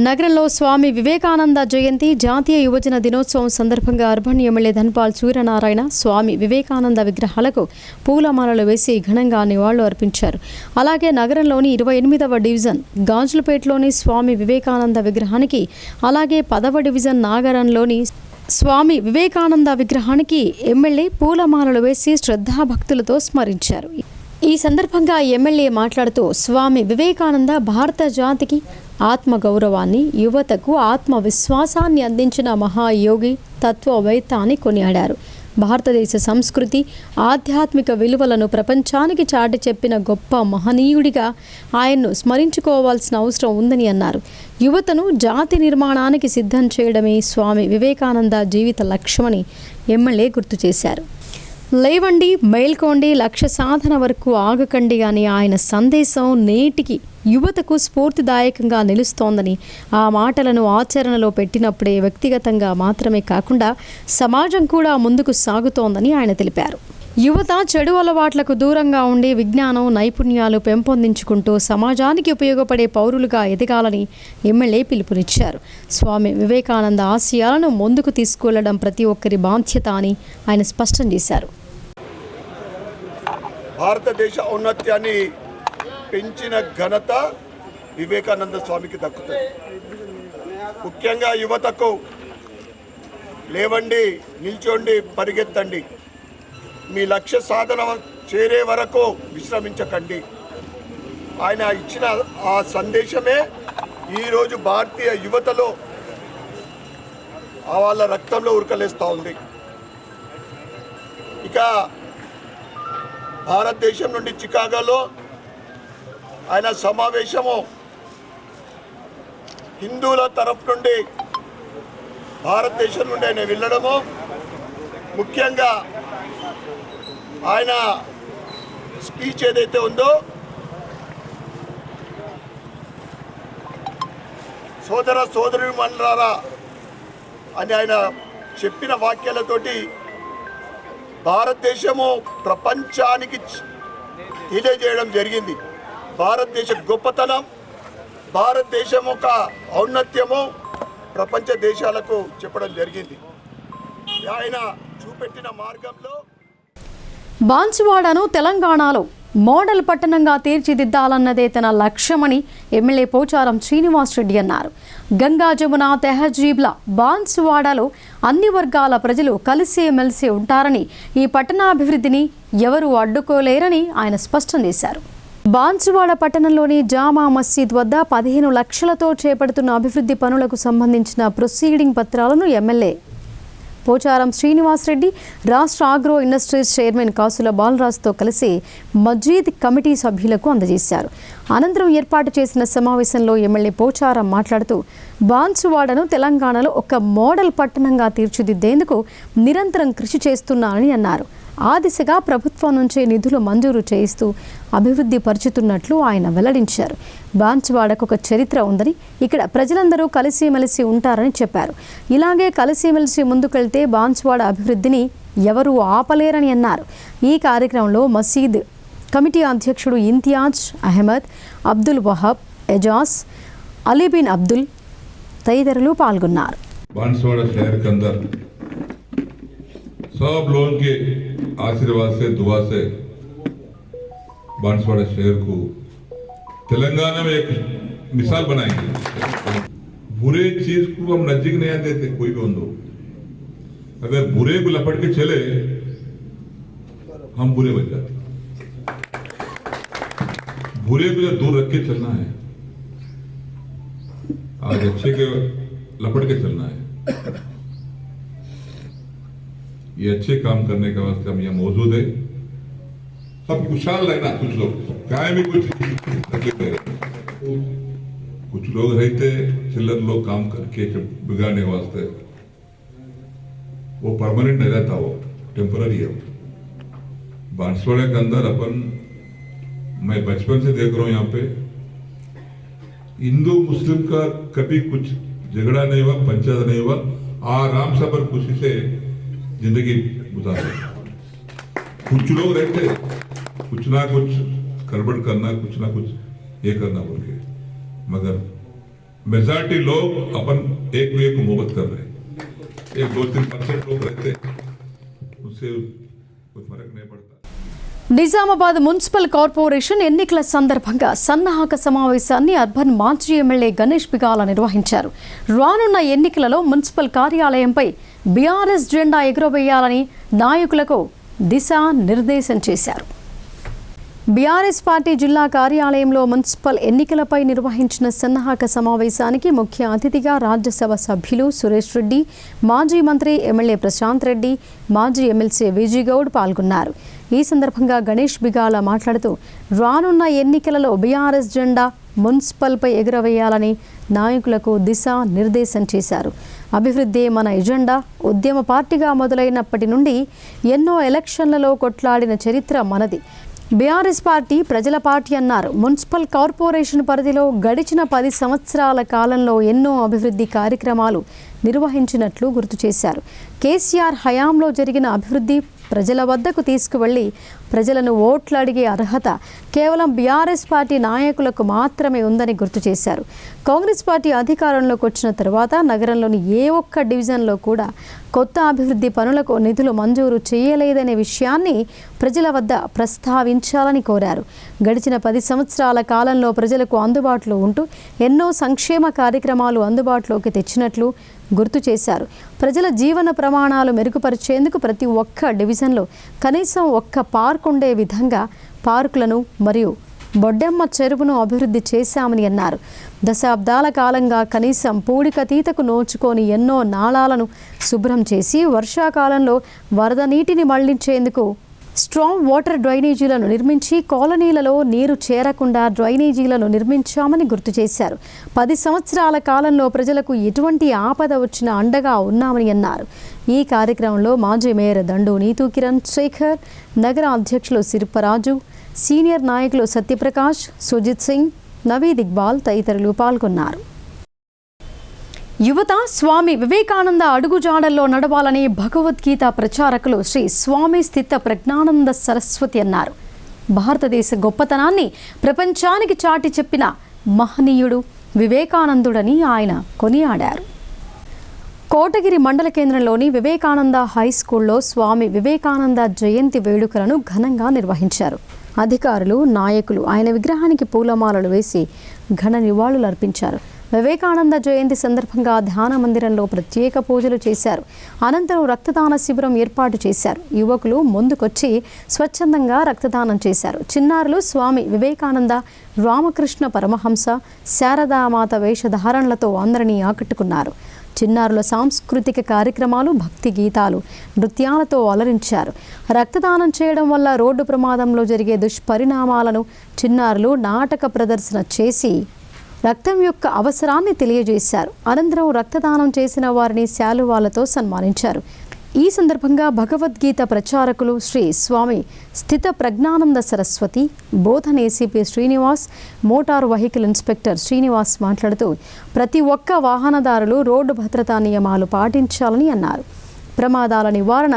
నగరంలో స్వామి వివేకానంద జయంతి, జాతీయ యువజన దినోత్సవం సందర్భంగా అర్బన్ ఎమ్మెల్యే ధన్పాల్ సూర్యనారాయణ స్వామి వివేకానంద విగ్రహాలకు పూలమాలలు వేసి ఘనంగా నివాళులు అర్పించారు. అలాగే నగరంలోని 28వ డివిజన్ గాజులపేటలోని స్వామి వివేకానంద విగ్రహానికి, అలాగే 10వ డివిజన్ నాగరంలోని స్వామి వివేకానంద విగ్రహానికి ఎమ్మెల్యే పూలమాలలు వేసి శ్రద్ధాభక్తులతో స్మరించారు. ఈ సందర్భంగా ఎమ్మెల్యే మాట్లాడుతూ స్వామి వివేకానంద భారత జాతికి ఆత్మగౌరవాన్ని, యువతకు ఆత్మవిశ్వాసాన్ని అందించిన మహాయోగి, తత్వవేత్త అని కొనియాడారు. భారతదేశ సంస్కృతి, ఆధ్యాత్మిక విలువలను ప్రపంచానికి చాటి చెప్పిన గొప్ప మహనీయుడిగా ఆయన్ను స్మరించుకోవాల్సిన అవసరం ఉందని అన్నారు. యువతను జాతి నిర్మాణానికి సిద్ధం చేయడమే స్వామి వివేకానంద జీవిత లక్ష్యమని ఎమ్మెల్యే గుర్తు చేశారు. లేవండి, మేల్కోండి, లక్ష్య సాధన వరకు ఆగకండి అని ఆయన సందేశం నేటికి యువతకు స్ఫూర్తిదాయకంగా నిలుస్తోందని, ఆ మాటలను ఆచరణలో పెట్టినప్పుడే వ్యక్తిగతంగా మాత్రమే కాకుండా సమాజం కూడా ముందుకు సాగుతోందని ఆయన తెలిపారు. యువత చెడు అలవాట్లకు దూరంగా ఉండి విజ్ఞానం, నైపుణ్యాలు పెంపొందించుకుంటూ సమాజానికి ఉపయోగపడే పౌరులుగా ఎదగాలని ఎమ్మెల్యే పిలుపునిచ్చారు. స్వామి వివేకానంద ఆశయాలను ముందుకు తీసుకెళ్లడం ప్రతి ఒక్కరి బాధ్యత అని ఆయన స్పష్టం చేశారు. భారతదేశ ఔన్నత్యాన్ని పెంచిన ఘనత వివేకానంద స్వామికి దక్కుతుంది. ముఖ్యంగా యువతకు లేవండి, నిల్చోండి, పరిగెత్తండి, మీ లక్ష్య సాధన చేరే వరకు విశ్రమించకండి. ఆయన ఇచ్చిన ఆ సందేశమే ఈరోజు భారతీయ యువతలో వాళ్ళ రక్తంలో ఉరకలేస్తూ ఉంది. ఇక భారతదేశం నుండి చికాగోలో ఆయన సమావేశము హిందువుల తరఫు నుండి భారతదేశం నుండి ఆయన వెళ్ళడము, ముఖ్యంగా ఆయన స్పీచ్ ఏదైతే ఉందో సోదర సోదరీమణులారా అని ఆయన చెప్పిన వాక్యాలతోటి భారతదేశము ప్రపంచానికి తెలియజేయడం జరిగింది. భారతదేశ గొప్పతనం, భారతదేశం ఒక ఔన్నత్యము ప్రపంచ దేశాలకు చెప్పడం జరిగింది. ఆయన చూపెట్టిన మార్గంలో బాన్సువాడను తెలంగాణలో మోడల్ పట్టణంగా తీర్చిదిద్దాలన్నదే తన లక్ష్యమని ఎమ్మెల్యే పోచారం శ్రీనివాస్ రెడ్డి అన్నారు. గంగా జమున తెహజీబ్ల బాన్సువాడలో అన్ని వర్గాల ప్రజలు కలిసిమెలిసి ఉంటారని, ఈ పట్టణాభివృద్ధిని ఎవరూ అడ్డుకోలేరని ఆయన స్పష్టం చేశారు. బాన్సువాడ పట్టణంలోని జామా మసీద్ వద్ద 15 లక్షలతో చేపడుతున్న అభివృద్ధి పనులకు సంబంధించిన ప్రొసీడింగ్ పత్రాలను ఎమ్మెల్యే పోచారం శ్రీనివాస్ రెడ్డి రాష్ట్ర ఆగ్రో ఇండస్ట్రీస్ చైర్మన్ కాసుల బాలరాజుతో కలిసి మస్జీద్ కమిటీ సభ్యులకు అందజేశారు. అనంతరం ఏర్పాటు చేసిన సమావేశంలో ఎమ్మెల్యే పోచారం మాట్లాడుతూ బాన్సువాడను తెలంగాణలో ఒక మోడల్ పట్టణంగా తీర్చిదిద్దేందుకు నిరంతరం కృషి చేస్తున్నారని అన్నారు. ఆ దిశగా ప్రభుత్వం నుంచి నిధులు మంజూరు చేయిస్తూ అభివృద్ధి పరుచుతున్నట్లు ఆయన వెల్లడించారు. బాన్సువాడకు ఒక చరిత్ర ఉందని, ఇక్కడ ప్రజలందరూ కలిసిమెలిసి ఉంటారని చెప్పారు. ఇలాగే కలిసిమెలిసి ముందుకెళ్తే బాన్సువాడ అభివృద్ధిని ఎవరూ ఆపలేరని అన్నారు. ఈ కార్యక్రమంలో మసీద్ కమిటీ అధ్యక్షుడు ఇంతియాజ్ అహ్మద్, అబ్దుల్ వహాబ్, ఎజాజ్, అలీబిన్ అబ్దుల్ తదితరులు పాల్గొన్నారు. बांसवाड़ा शहर के अंदर सब लोगों के आशीर्वाद से दुआ से बांसवाड़ा शहर को तेलंगाना में एक मिसाल बनाएंगे। बुरे चीज को हम नजदीक नहीं आने देते कोई भी बंदो। अगर बुरे को लपट के चले हम बुरे बन जाते। बुरे को जो दूर रख के चलना है, आज अच्छे के लपट के चलना है। ये अच्छे काम करने के वास्ते हम यहाँ मौजूद है। सब खुशहाल रहना, कुछ लोग क्या भी कुछ लोग रहते चिल्लर लोग काम करके बिगाड़ने के वास्ते, वो परमानेंट नहीं रहता, वो टेम्पररी है। बांसवाड़ा के अंदर अपन, मैं बचपन से देख रहा हूं यहाँ पे हिंदू मुस्लिम का कभी कुछ झगड़ा नहीं हुआ, पंचायत नहीं हुआ, आराम से पर खुशी से जिंदगी गुजारे। कुछ लोग रहते कुछ ना कुछ गड़बड़ करना, कुछ ना कुछ ये करना बोल के, मगर मेजॉरिटी लोग अपन एक दूसरे को मोहब्बत कर रहे हैं। 1-2-3% लोग रहते, उससे कोई फर्क नहीं पड़ता। నిజామాబాద్ మున్సిపల్ కార్పొరేషన్ ఎన్నికల సందర్భంగా సన్నాహక సమావేశాన్ని అర్బన్ మాజీ ఎమ్మెల్యే గణేష్ బిగాల నిర్వహించారు. రానున్న ఎన్నికలలో మున్సిపల్ కార్యాలయంపై బీఆర్ఎస్ జెండా ఎగురవేయాలని నాయకులకు దిశానిర్దేశం చేశారు. బీఆర్ఎస్ పార్టీ జిల్లా కార్యాలయంలో మున్సిపల్ ఎన్నికలపై నిర్వహించిన సన్నాహక సమావేశానికి ముఖ్య అతిథిగా రాజ్యసభ సభ్యులు సురేష్ రెడ్డి, మాజీ మంత్రి ఎమ్మెల్యే ప్రశాంత్ రెడ్డి, మాజీ ఎమ్మెల్సీ విజయ్ గౌడ్ పాల్గొన్నారు. ఈ సందర్భంగా గణేష్ బిగాల మాట్లాడుతూ రానున్న ఎన్నికలలో బీఆర్ఎస్ జెండా మున్సిపల్పై ఎగురవేయాలని నాయకులకు దిశానిర్దేశం చేశారు. అభివృద్ధి మన ఎజెండా. ఉద్యమ పార్టీగా మొదలైనప్పటి నుండి ఎన్నో ఎలక్షన్లలో కొట్లాడిన చరిత్ర మనది. బీఆర్ఎస్ పార్టీ ప్రజల పార్టీ అన్నారు. మున్సిపల్ కార్పొరేషన్ పరిధిలో గడిచిన 10 సంవత్సరాల కాలంలో ఎన్నో అభివృద్ధి కార్యక్రమాలు నిర్వహించినట్లు గుర్తు చేశారు. కేసీఆర్ హయాంలో జరిగిన అభివృద్ధి ప్రజల వద్దకు తీసుకువెళ్లి ప్రజలను ఓట్లు అడిగే అర్హత కేవలం బీఆర్ఎస్ పార్టీ నాయకులకు మాత్రమే ఉందని గుర్తు చేశారు. కాంగ్రెస్ పార్టీ అధికారంలోకి వచ్చిన తర్వాత నగరంలోని ఏ ఒక్క డివిజన్లో కూడా కొత్త అభివృద్ధి పనులకు నిధులు మంజూరు చేయలేదనే విషయాన్ని ప్రజల వద్ద ప్రస్తావించాలని కోరారు. గడిచిన 10 సంవత్సరాల కాలంలో ప్రజలకు అందుబాటులో ఉంటూ ఎన్నో సంక్షేమ కార్యక్రమాలు అందుబాటులోకి తెచ్చినట్లు గుర్తు చేశారు. ప్రజల జీవన ప్రమాణాలు మెరుగుపరిచేందుకు ప్రతి ఒక్క డివిజన్లో కనీసం ఒక్క పార్క్ ఉండే విధంగా పార్కులను మరియు బొడ్డెమ్మ చెరువును అభివృద్ధి చేశామని అన్నారు. దశాబ్దాల కాలంగా కనీసం పూడికతీతకు నోచుకొని ఎన్నో నాళాలను శుభ్రం చేసి వర్షాకాలంలో వరద నీటిని మళ్లించేందుకు స్ట్రాంగ్ వాటర్ డ్రైనేజీలను నిర్మించి కాలనీలలో నీరు చేరకుండా డ్రైనేజీలను నిర్మించామని గుర్తు చేశారు. 10 సంవత్సరాల కాలంలో ప్రజలకు ఎటువంటి ఆపద వచ్చినా అండగా ఉన్నామని అన్నారు. ఈ కార్యక్రమంలో మాజీ మేయర్ దండు నీతూ కిరణ్ శేఖర్, నగర అధ్యక్షులు సిరిప్పరాజు, సీనియర్ నాయకులు సత్యప్రకాష్, సుజిత్ సింగ్, నవీద్ ఇక్బాల్ తదితరులు పాల్గొన్నారు. యువత స్వామి వివేకానంద అడుగుజాడల్లో నడవాలని భగవద్గీత ప్రచారకులు శ్రీ స్వామి స్థిత ప్రజ్ఞానంద సరస్వతి అన్నారు. భారతదేశ గొప్పతనాన్ని ప్రపంచానికి చాటి చెప్పిన మహనీయుడు వివేకానందుడని ఆయన కొనియాడారు. కోటగిరి మండల కేంద్రంలోని వివేకానంద హై స్కూల్లో స్వామి వివేకానంద జయంతి వేడుకలను ఘనంగా నిర్వహించారు. అధికారులు, నాయకులు ఆయన విగ్రహానికి పూలమాలలు వేసి ఘన నివాళులు అర్పించారు. వివేకానంద జయంతి సందర్భంగా ధ్యాన మందిరంలో ప్రత్యేక పూజలు చేశారు. అనంతరం రక్తదాన శిబిరం ఏర్పాటు చేశారు. యువకులు ముందుకొచ్చి స్వచ్ఛందంగా రక్తదానం చేశారు. చిన్నారులు స్వామి వివేకానంద, రామకృష్ణ పరమహంస, శారదామాత వేషధారణలతో అందరినీ ఆకట్టుకున్నారు. చిన్నారుల సాంస్కృతిక కార్యక్రమాలు, భక్తి గీతాలు, నృత్యాలతో అలరించారు. రక్తదానం చేయడం వల్ల రోడ్డు ప్రమాదంలో జరిగే దుష్పరిణామాలను చిన్నారులు నాటక ప్రదర్శన చేసి రక్తం యొక్క అవసరాన్ని తెలియజేశారు. అనంతరం రక్తదానం చేసిన వారిని శాలువాలతో సన్మానించారు. ఈ సందర్భంగా భగవద్గీత ప్రచారకులు శ్రీ స్వామి స్థిత ప్రజ్ఞానంద సరస్వతి, బోధన ACP Srinivas, motor vehicle inspector Srinivas మాట్లాడుతూ ప్రతి ఒక్క వాహనదారులు రోడ్డు భద్రతా నియమాలు పాటించాలని అన్నారు. ప్రమాదాల నివారణ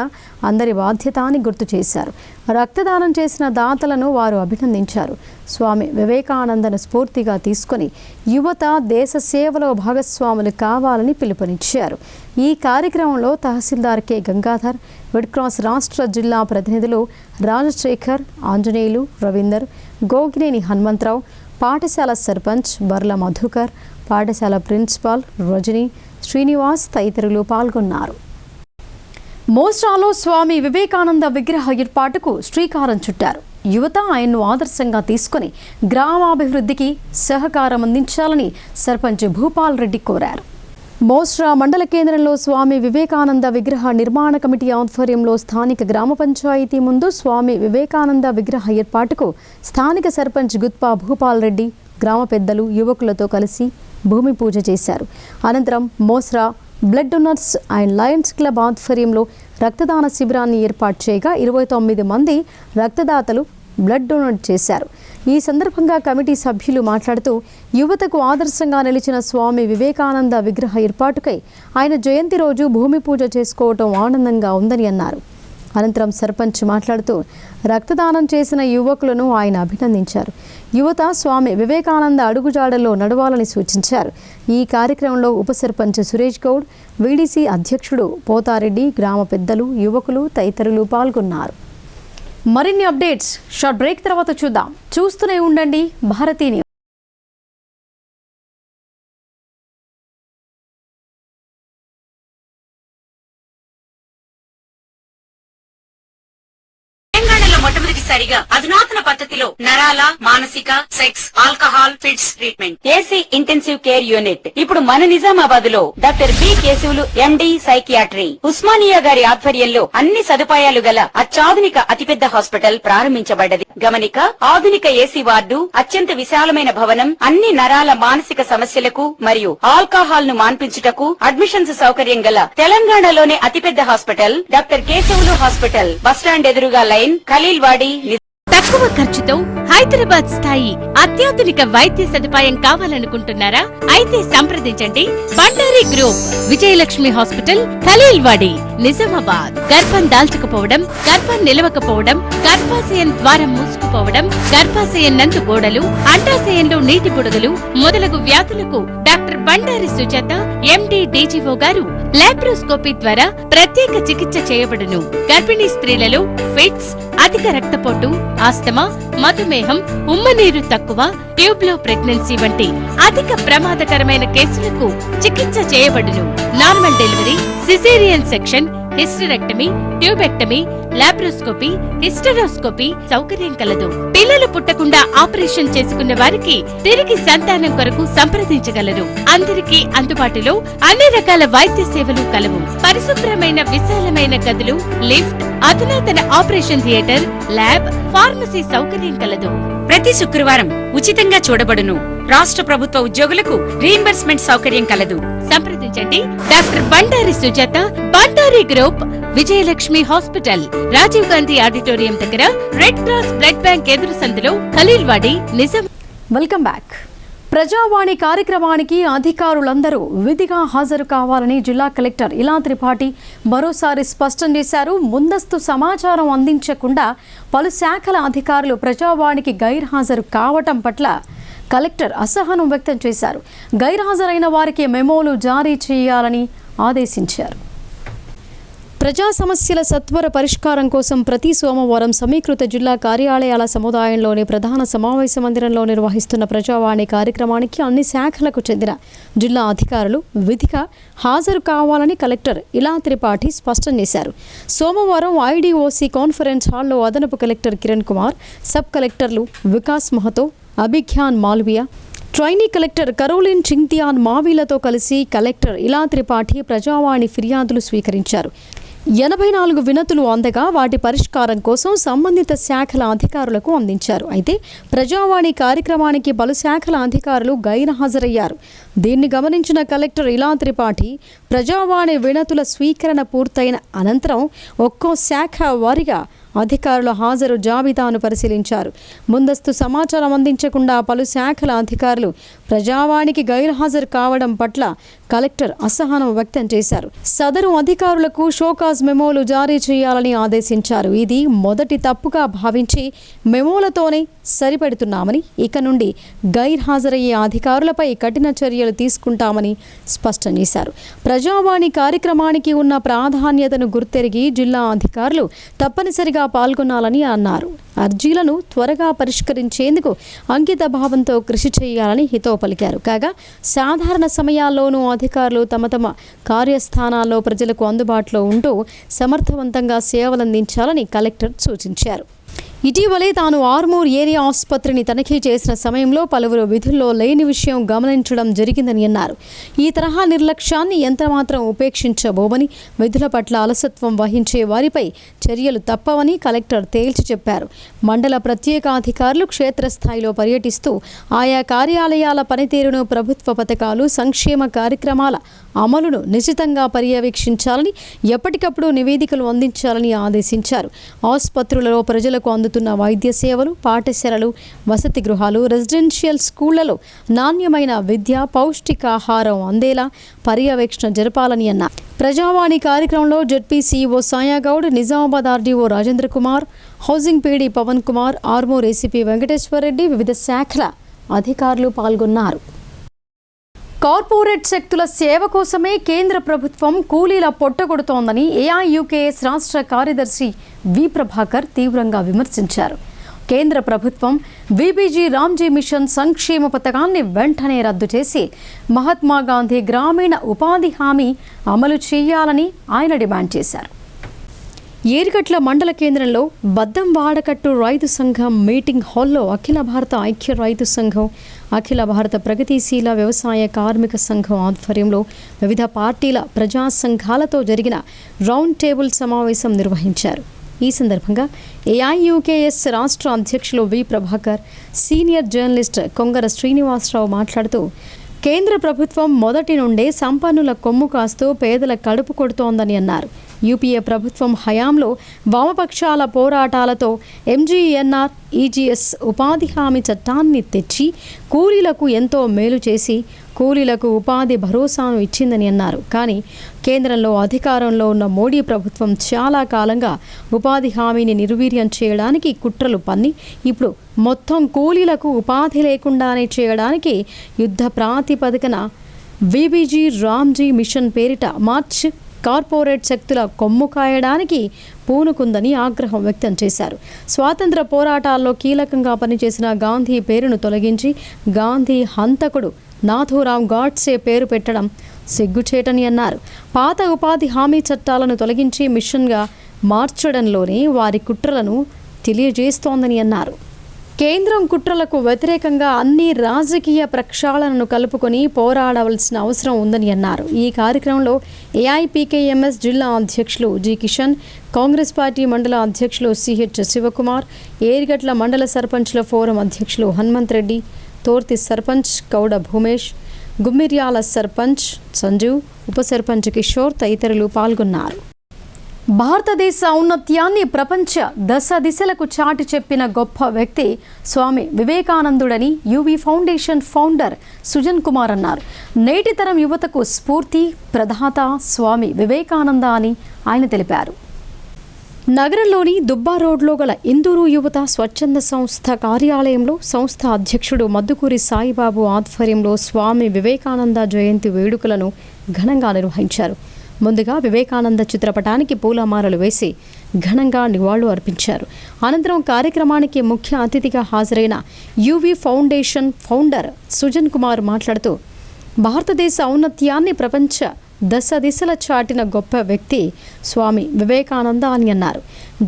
అందరి బాధ్యత అని గుర్తు చేశారు. రక్తదానం చేసిన దాతలను వారు అభినందించారు. స్వామి వివేకానందను స్ఫూర్తిగా తీసుకొని యువత దేశ సేవలో భాగస్వాములు కావాలని పిలుపునిచ్చారు. ఈ కార్యక్రమంలో తహసీల్దార్ కె గంగాధర్, రెడ్ క్రాస్ రాష్ట్ర జిల్లా ప్రతినిధులు రాజశేఖర్, ఆంజనేయులు, రవీందర్, గోగినేని హనుమంతరావు, పాఠశాల సర్పంచ్ బర్ల మధుకర్, పాఠశాల ప్రిన్సిపాల్ రజని, శ్రీనివాస్ తదితరులు పాల్గొన్నారు. మోస్రాలో స్వామి వివేకానంద విగ్రహ ఏర్పాటుకు శ్రీకారం చుట్టారు. యువత ఆయన్ను ఆదర్శంగా తీసుకుని గ్రామాభివృద్ధికి సహకారం అందించాలని సర్పంచ్ భూపాల్ రెడ్డి కోరారు. మోస్రా మండల కేంద్రంలో స్వామి వివేకానంద విగ్రహ నిర్మాణ కమిటీ ఆధ్వర్యంలో స్థానిక గ్రామ పంచాయతీ ముందు స్వామి వివేకానంద విగ్రహ ఏర్పాటుకు స్థానిక సర్పంచ్ గుత్పా భూపాల్ రెడ్డి గ్రామ పెద్దలు యువకులతో కలిసి భూమి పూజ చేశారు. అనంతరం Mosra blood donors and Lions club ఆధ్వర్యంలో రక్తదాన శిబిరాన్ని ఏర్పాటు చేయగా 29 మంది రక్తదాతలు బ్లడ్ డొనేట్ చేశారు. ఈ సందర్భంగా కమిటీ సభ్యులు మాట్లాడుతూ యువతకు ఆదర్శంగా నిలిచిన స్వామి వివేకానంద విగ్రహ ఏర్పాటుకై ఆయన జయంతి రోజు భూమి పూజ చేసుకోవటం ఆనందంగా ఉందని అన్నారు. అనంతరం సర్పంచ్ మాట్లాడుతూ రక్తదానం చేసిన యువకులను ఆయన అభినందించారు. యువత స్వామి వివేకానంద అడుగుజాడల్లో నడవాలని సూచించారు. ఈ కార్యక్రమంలో ఉప సర్పంచ్ సురేష్ గౌడ్, వీడీసీ అధ్యక్షుడు పోతారెడ్డి, గ్రామ పెద్దలు, యువకులు తదితరులు పాల్గొన్నారు. మరిన్ని అప్డేట్స్ షార్ట్ బ్రేక్ తర్వాత చూద్దాం. చూస్తూనే ఉండండి భారతీ న్యూస్. మొట్టమొదటిసారిగా అధునాతన పద్ధతిలో నరాల, మానసిక, sex, alcohol, fits treatment, AC intensive care unit ఇప్పుడు మన నిజామాబాద్ లో doctor B Keshavulu MD psychiatry, Osmania గారి ఆధ్వర్యంలో అన్ని సదుపాయాలు గల అత్యాధునిక అతిపెద్ద హాస్పిటల్ ప్రారంభించబడ్డది. గమనిక, ఆధునిక ఏసీ వార్డు, అత్యంత విశాలమైన భవనం, అన్ని నరాల మానసిక సమస్యలకు మరియు ఆల్కహాల్ ను మాన్పించుటకు అడ్మిషన్స్ సౌకర్యం గల తెలంగాణలోనే అతిపెద్ద hospital doctor Keshavulu hospital, bus stand ఎదురుగా లైన్, ఖలీల్వాడి. తక్కువ ఖర్చుతో హైదరాబాద్ స్థాయి అత్యాధునిక వైద్య సదుపాయం కావాలనుకుంటున్నారా? అయితే సంప్రదించండి బండారి గ్రూప్, విజయలక్ష్మి హాస్పిటల్, ఖలీల్వాడి, నిజామాబాద్. గర్భం దాల్చకపోవడం, గర్భం నిలవకపోవడం, గర్భాశయం ద్వారం మూసుకుపోవడం, గర్భాశయం నందు గోడలు, అండాశయంలో నీటి బుడగలు మొదలగు వ్యాధులకు డాక్టర్ బండారి సుజాత ఎండి డీజీఓ గారు లాప్రోస్కోపీ ద్వారా ప్రత్యేక చికిత్స చేయబడును. గర్భిణీ స్త్రీలలో ఫిట్స్, అధిక రక్తపోటు, ఆస్తమా, మధుమేహం, ఉమ్మనీరు తక్కువ, ట్యూబ్లో ప్రెగ్నెన్సీ వంటి అధిక ప్రమాదకరమైన కేసులకు చికిత్స చేయబడును. Normal delivery, caesarean section, hysterectomy, tubectomy, laparoscopy, hysteroscopy సౌకర్యం కలదు. పిల్లలు పుట్టకుండా ఆపరేషన్ చేసుకున్న వారికి తిరిగి సంతానం కొరకు సంప్రదించగలరు. అందరికీ అందుబాటులో అన్ని రకాల వైద్య సేవలు కలవు. పరిశుభ్రమైన విశాలమైన గదులు, లిఫ్ట్, అధునాతన ఆపరేషన్ థియేటర్, ల్యాబ్, ఫార్మసీ సౌకర్యం కలదు. ప్రతి శుక్రవారం ఉచితంగా చూడబడును. రాష్ట్ర ప్రభుత్వ ఉద్యోగులకు రీయింబర్స్మెంట్ సౌకర్యం కలదు. సంప్రదించండి doctor Bandari Sujatha, Bandari group, Vijayalakshmi hospital, Rajiv Gandhi auditorium దగ్గర, రెడ్ క్రాస్ బ్లడ్ బ్యాంక్ ఎదురు సందులో, ఖలీల్వాడి, నిజాం. Welcome back. ప్రజావాణి కార్యక్రమానికి అధికారులందరూ విధిగా హాజరు కావాలని జిల్లా కలెక్టర్ ఇలా త్రిపాఠి మరోసారి స్పష్టం చేశారు. ముందస్తు సమాచారం అందించకుండా పలు శాఖల అధికారులు ప్రజావాణికి గైర్హాజరు కావటం పట్ల కలెక్టర్ అసహనం వ్యక్తం చేశారు. గైర్హాజరైన వారికి మెమోలు జారీ చేయాలని ఆదేశించారు. ప్రజా సమస్యల సత్వర పరిష్కారం కోసం ప్రతి సోమవారం సమీకృత జిల్లా కార్యాలయాల సముదాయంలోని ప్రధాన సమావేశ మందిరంలో నిర్వహిస్తున్న ప్రజావాణి కార్యక్రమానికి అన్ని శాఖలకు చెందిన జిల్లా అధికారులు విధిగా హాజరు కావాలని కలెక్టర్ ఇలా త్రిపాఠి స్పష్టం చేశారు. సోమవారం ఐడీఓసీ కాన్ఫరెన్స్ హాల్లో అదనపు కలెక్టర్ కిరణ్ కుమార్, సబ్ కలెక్టర్లు Vikas Mahato, Abhigyan Malviya, trainee collector Caroline Chingtian మావీలతో కలిసి కలెక్టర్ ఇలా త్రిపాఠి ప్రజావాణి ఫిర్యాదులు స్వీకరించారు. 84 వినతులు అందగా వాటి పరిష్కారం కోసం సంబంధిత శాఖల అధికారులకు అందించారు. అయితే ప్రజావాణి కార్యక్రమానికి పలు శాఖల అధికారులు గైర్హాజరయ్యారు. దీన్ని గమనించిన కలెక్టర్ ఇలా త్రిపాఠి ప్రజావాణి వినతుల స్వీకరణ పూర్తయిన అనంతరం ఒక్కో శాఖ వారీగా అధికారుల హాజరు జాబితాను పరిశీలించారు. ముందస్తు సమాచారం అందించకుండా పలు శాఖల అధికారులు ప్రజావాణికి గైర్హాజరు కావడం పట్ల కలెక్టర్ అసహనం వ్యక్తం చేశారు. సదరు అధికారులకు షోకాజ్ మెమోలు జారీ చేయాలని ఆదేశించారు. ఇది మొదటి తప్పుగా భావించి మెమోలతోనే సరిపెడుతున్నామని, ఇక నుండి గైర్హాజరయ్యే అధికారులపై కఠిన చర్యలు తీసుకుంటామని స్పష్టం చేశారు. ప్రజావాణి కార్యక్రమానికి ఉన్న ప్రాధాన్యతను గుర్తెరిగి జిల్లా అధికారులు తప్పనిసరిగా పాల్గొనాలని అన్నారు. అర్జీలను త్వరగా పరిష్కరించేందుకు అంకిత భావంతో కృషి చేయాలని హితవు పలికారు. కాగా సాధారణ సమయాల్లోనూ అధికారులు తమ తమ కార్యస్థానాల్లో ప్రజలకు అందుబాటులో ఉంటూ సమర్థవంతంగా సేవలందించాలని కలెక్టర్ సూచించారు. ఇటీవలే తాను ఆర్మూర్ ఏరియా ఆసుపత్రిని తనిఖీ చేసిన సమయంలో పలువురు విధుల్లో లేని విషయం గమనించడం జరిగిందని అన్నారు. ఈ తరహా నిర్లక్ష్యాన్ని ఎంతమాత్రం ఉపేక్షించబోమని, విధుల పట్ల అలసత్వం వహించే వారిపై చర్యలు తప్పవని కలెక్టర్ తేల్చి చెప్పారు. మండల ప్రత్యేక అధికారులు క్షేత్రస్థాయిలో పర్యటిస్తూ ఆయా కార్యాలయాల పనితీరును, ప్రభుత్వ పథకాలు, సంక్షేమ కార్యక్రమాల అమలును నిశితంగా పర్యవేక్షించాలని, ఎప్పటికప్పుడు నివేదికలు అందించాలని ఆదేశించారు. ఆసుపత్రులలో ప్రజలకు అందుతున్న వైద్య సేవలు, పాఠశాలలు, వసతి గృహాలు, రెసిడెన్షియల్ స్కూళ్లలో నాణ్యమైన విద్య, పౌష్టికాహారం అందేలా పర్యవేక్షణ జరపాలని అన్నారు. ప్రజావాణి కార్యక్రమంలో ZP CEO Sayagoud, Nizamabad RDO Rajendra Kumar, housing PD Pavan Kumar, Armoor ACP Venkateshwara Reddy, వివిధ శాఖల అధికారులు పాల్గొన్నారు. కార్పొరేట్ శక్తుల సేవ కోసమే కేంద్ర ప్రభుత్వం కూలీల పొట్టగొడుతోందని ఏఐయుకేఎస్ రాష్ట్ర కార్యదర్శి వి ప్రభాకర్ తీవ్రంగా విమర్శించారు. కేంద్ర ప్రభుత్వం విబీజీ రామ్జీ మిషన్ సంక్షేమ పథకాన్ని వెంటనే రద్దు చేసి మహాత్మాగాంధీ గ్రామీణ ఉపాధి హామీ అమలు చేయాలని ఆయన డిమాండ్ చేశారు. ఏరిగట్ల మండల కేంద్రంలో బద్దం వాడకట్టు రైతు సంఘం మీటింగ్ హాల్లో అఖిల భారత ఐక్య రైతు సంఘం, అఖిల భారత ప్రగతిశీల వ్యవసాయ కార్మిక సంఘం ఆధ్వర్యంలో వివిధ పార్టీల ప్రజా సంఘాలతో జరిగిన రౌండ్ టేబుల్ సమావేశం నిర్వహించారు. ఈ సందర్భంగా ఏఐయుకేఎస్ రాష్ట్ర అధ్యక్షులు వి ప్రభాకర్, సీనియర్ జర్నలిస్ట్ కొంగర శ్రీనివాసరావు మాట్లాడుతూ, కేంద్ర ప్రభుత్వం మొదటి నుండే సంపన్నుల కొమ్ము కాస్తూ పేదల కడుపు కొడుతోందని అన్నారు. యూపీఏ ప్రభుత్వం హయాంలో వామపక్షాల పోరాటాలతో ఎంజీఎన్ఆర్ ఈజీఎస్ ఉపాధి హామీ చట్టాన్ని తెచ్చి కూలీలకు ఎంతో మేలు చేసి కూలీలకు ఉపాధి భరోసాను ఇచ్చిందని అన్నారు. కానీ కేంద్రంలో అధికారంలో ఉన్న మోడీ ప్రభుత్వం చాలా కాలంగా ఉపాధి హామీని నిర్వీర్యం చేయడానికి కుట్రలు పన్ని ఇప్పుడు మొత్తం కూలీలకు ఉపాధి లేకుండానే చేయడానికి యుద్ధ ప్రాతిపదికన విబీజీ రామ్జీ మిషన్ పేరిట మార్చ్ కార్పొరేట్ శక్తుల కొమ్ము కాయడానికి పూనుకుందని ఆగ్రహం వ్యక్తం చేశారు. స్వాతంత్ర పోరాటాల్లో కీలకంగా పనిచేసిన గాంధీ పేరును తొలగించి గాంధీ హంతకుడు నాథూరాం గాడ్సే పేరు పెట్టడం సిగ్గుచేటని అన్నారు. పాత ఉపాధి హామీ చట్టాలను తొలగించి మిషన్గా మార్చడంలోనే వారి కుట్రలను తెలియజేస్తోందని అన్నారు. కేంద్రం కుట్రలకు వ్యతిరేకంగా అన్ని రాజకీయ ప్రక్షాళనను కలుపుకొని పోరాడవలసిన అవసరం ఉందని అన్నారు. ఈ కార్యక్రమంలో ఏఐపీకేఎంఎస్ జిల్లా అధ్యక్షులు జి కిషన్, కాంగ్రెస్ పార్టీ మండల అధ్యక్షులు సిహెచ్ శివకుమార్, ఏరిగట్ల మండల సర్పంచ్ల ఫోరం అధ్యక్షులు హనుమంత్ రెడ్డి, తోర్తి సర్పంచ్ కౌడ భూమేష్, గుమ్మిర్యాల సర్పంచ్ సంజీవ్, ఉప సర్పంచ్ కిషోర్ తదితరులు పాల్గొన్నారు. భారతదేశ ఔన్నత్యాన్ని ప్రపంచ దశ దిశలకు చాటి చెప్పిన గొప్ప వ్యక్తి స్వామి వివేకానందుడని యువి ఫౌండేషన్ ఫౌండర్ సుజన్ కుమార్ అన్నారు. నేటి తరం యువతకు స్ఫూర్తి ప్రదాత స్వామి వివేకానంద అని ఆయన తెలిపారు. నగరంలోని దుబ్బా రోడ్లో గల ఇందూరు యువత స్వచ్ఛంద సంస్థ కార్యాలయంలో సంస్థ అధ్యక్షుడు మద్దుకూరి సాయిబాబు ఆధ్వర్యంలో స్వామి వివేకానంద జయంతి వేడుకలను ఘనంగా నిర్వహించారు. ముందుగా వివేకానంద చిత్రపటానికి పూలమాలలు వేసి ఘనంగా నివాళులు అర్పించారు. అనంతరం కార్యక్రమానికి ముఖ్య అతిథిగా హాజరైన UV foundation founder Sujan Kumar మాట్లాడుతూ, భారతదేశ ఔన్నత్యాన్ని ప్రపంచ దశ దిశల చాటిన గొప్ప వ్యక్తి స్వామి వివేకానంద అని అన్నారు.